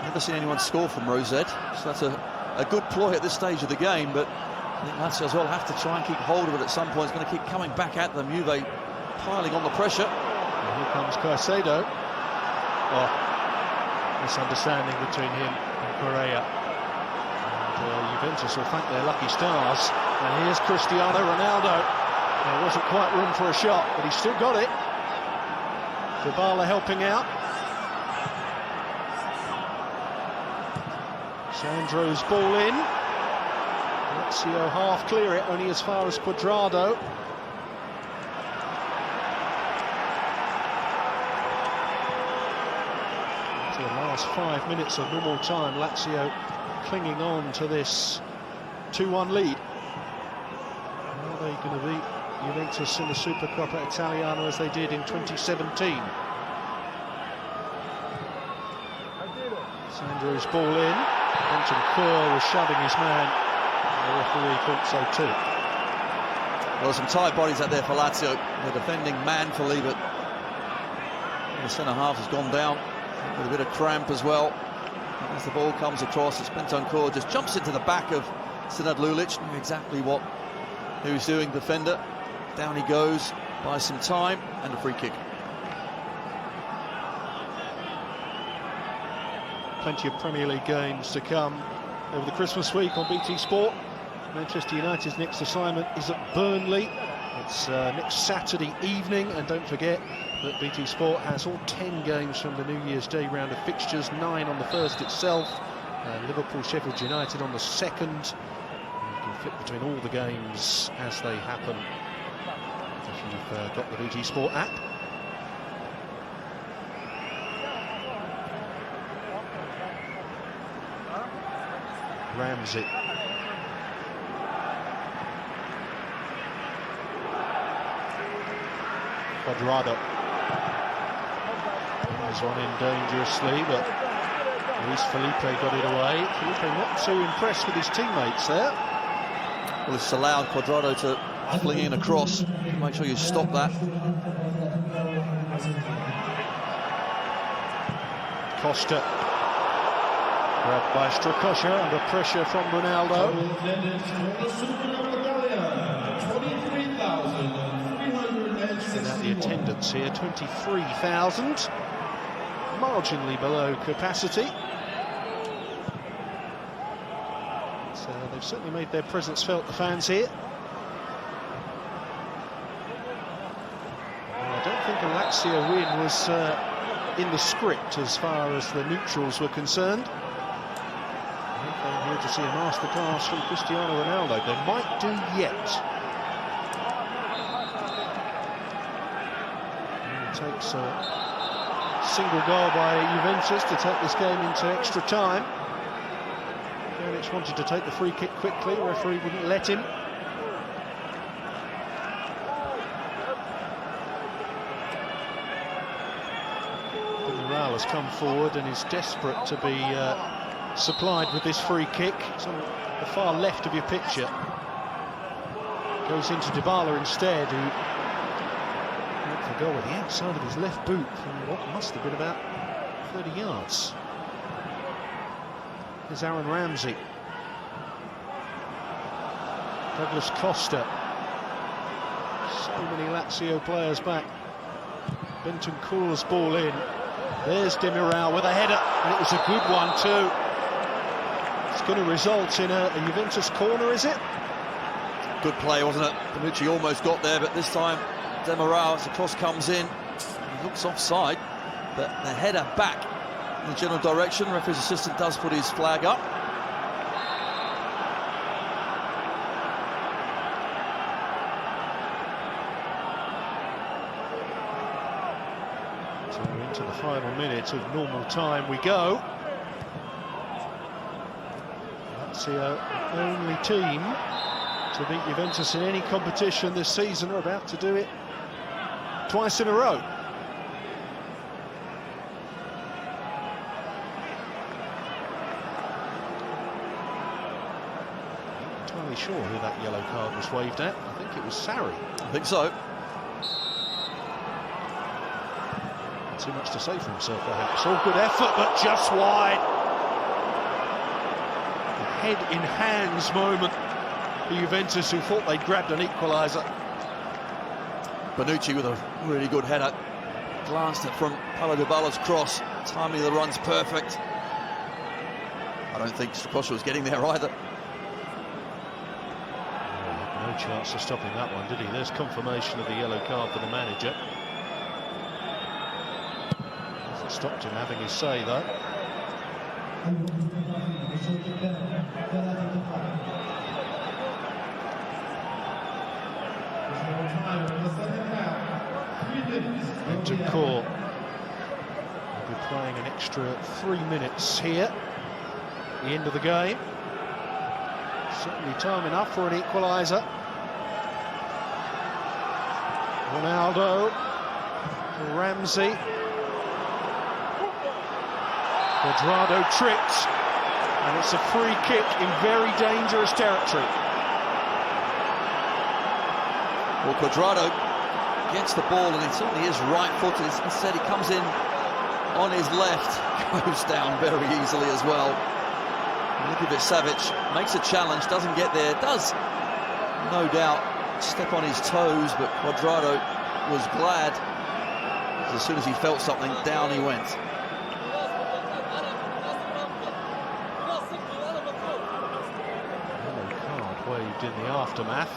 Never seen anyone score from Rosed, so that's a good ploy at this stage of the game, but I think Lazio as well have to try and keep hold of it at some point. It's going to keep coming back at them. Juve piling on the pressure. And here comes Caicedo. Oh, misunderstanding between him and Correa. And Juventus will thank their lucky stars. And here's Cristiano Ronaldo. There wasn't quite room for a shot, but he still got it. Dybala helping out. Sandro's ball in. Lazio half clear it, only as far as Cuadrado. To the last 5 minutes of normal time, Lazio clinging on to this 2-1 lead. Are they going to beat Juventus in the Supercoppa Italiana as they did in 2017? Sandro's ball in. Bentancur was shoving his man. The referee thought so too. Well, some tired bodies out there for Lazio. They're defending manfully, but the centre half has gone down with a bit of cramp as well. As the ball comes across, it's Bentancur just jumps into the back of Senad Lulic. Knew exactly what he was doing, defender. Down he goes, buys some time, and a free kick. Plenty of Premier League games to come over the Christmas week on BT Sport. Manchester United's next assignment is at Burnley. It's next Saturday evening, and don't forget that BT Sport has all 10 games from the New Year's Day round of fixtures, 9 on the first itself, Liverpool, Sheffield United on the second. You can flip between all the games as they happen if you've got the BT Sport app. Ramsey. Cuadrado. He's on in dangerously, but Luis Felipe got it away. Felipe not too impressed with his teammates there. Well, it's allowed Cuadrado to fling in a cross. Make sure you stop that. Costa. Grabbed by Strakosha under pressure from Ronaldo. And at the attendance here, 23,000. Marginally below capacity. So they've certainly made their presence felt, the fans here. Well, I don't think a Lazio win was in the script as far as the neutrals were concerned. Here to see a masterclass from Cristiano Ronaldo. They might do yet. And it takes a single goal by Juventus to take this game into extra time. Janic wanted to take the free kick quickly. The referee wouldn't let him. Morale has come forward and is desperate to be supplied with this free kick. It's on the far left of your picture. Goes into Dybala instead, who went for goal with the outside of his left boot from what must have been about 30 yards. Here's Aaron Ramsey. Douglas Costa. So many Lazio players back. Bentancur's ball in. There's Demiral with a header, and it was a good one too. It's going to result in a Juventus corner, is it? Good play, wasn't it? Bonucci almost got there, but this time Demiral, as the cross comes in, he looks offside, but the header back in the general direction. Referee's assistant does put his flag up. So we're into the final minute of normal time we go. Lazio, the only team to beat Juventus in any competition this season, are about to do it twice in a row. Not entirely sure who that yellow card was waved at. I think it was Sarri. I think so. Too much to say for himself, perhaps. All good effort, but just wide. A head-in-hands moment for Juventus, who thought they'd grabbed an equaliser. Bonucci with a really good header. Glanced it from Paulo Dybala's cross. Timing of the run's perfect. I don't think Strakosha was getting there either. No chance of stopping that one, did he? There's confirmation of the yellow card for the manager. Hasn't stopped him having his say, though. Court will be playing an extra 3 minutes here at the end of the game. Certainly time enough for an equaliser. Ronaldo, Ramsey, Cuadrado tripped, and it's a free kick in very dangerous territory. Well, Cuadrado gets the ball, and he certainly is right-footed. Instead, he comes in on his left, goes down very easily as well. Milinkovic Savic makes a challenge, doesn't get there, does no doubt step on his toes, but Cuadrado was glad. As soon as he felt something, down he went. Yellow card waved in the aftermath.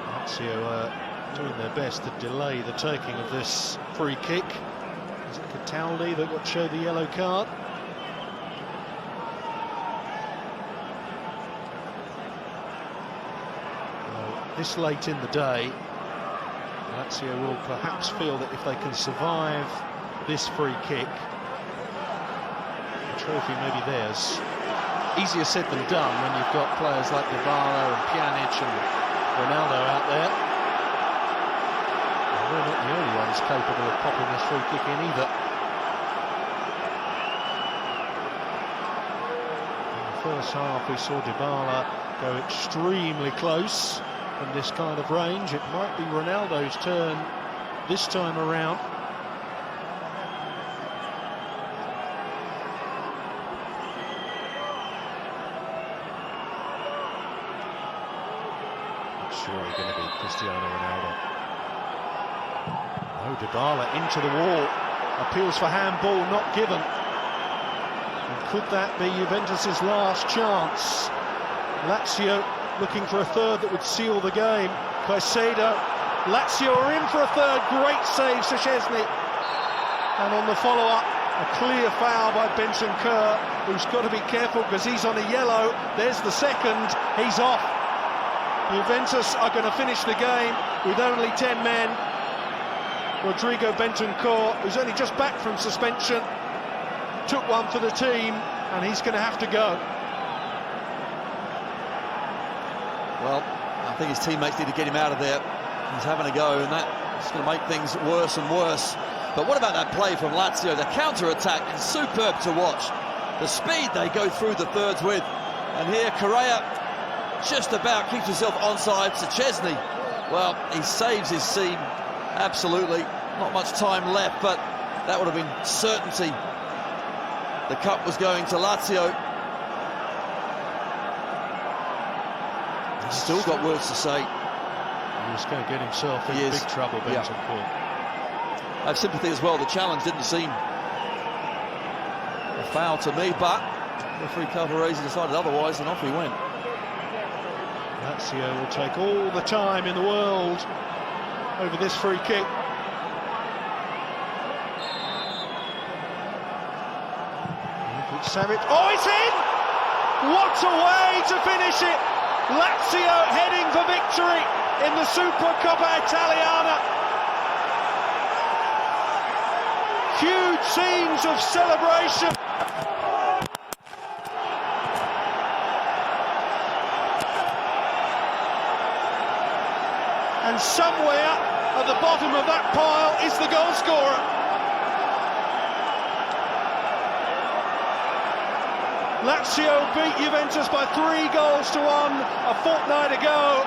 Lazio doing their best to delay the taking of this free kick. Is it Cataldi that got showed the yellow card? This late in the day, Lazio will perhaps feel that if they can survive this free kick, the trophy may be theirs. Easier said than done when you've got players like Dybala and Pjanic and Ronaldo out there. And we're not the only ones capable of popping this free kick in either. In the first half we saw Dybala go extremely close from this kind of range. It might be Ronaldo's turn this time around. Surely going to be Cristiano Ronaldo. Oh, Dybala into the wall. Appeals for handball, not given. And could that be Juventus's last chance? Lazio looking for a third that would seal the game. Caicedo. Lazio are in for a third. Great save, Szczesny. And on the follow-up, a clear foul by Bentancur, who's got to be careful because he's on a yellow. There's the second. He's off. Juventus are going to finish the game with only 10 men. Rodrigo Bentancur, who's only just back from suspension, took one for the team, and he's going to have to go. Well, I think his teammates need to get him out of there. He's having a go, and that's going to make things worse and worse. But what about that play from Lazio? The counter-attack is superb to watch. The speed they go through the thirds with. And here, Correa just about keeps himself onside. Szczesny, well, he saves his seam, absolutely. Not much time left, but that would have been certainty. The cup was going to Lazio. He's still got words to say. He's going to get himself in big trouble, Bentancur. I have sympathy as well. The challenge didn't seem a foul to me, but referee Calvarese decided otherwise, and off he went. Lazio will take all the time in the world over this free kick. Saud. Oh, it's in! What a way to finish it! Lazio heading for victory in the Supercoppa Italiana. Huge scenes of celebration. And somewhere at the bottom of that pile is the goal scorer. Lazio beat Juventus by 3 goals to 1 a fortnight ago.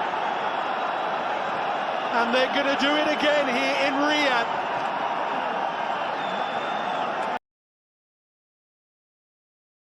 And they're going to do it again here in Riyadh.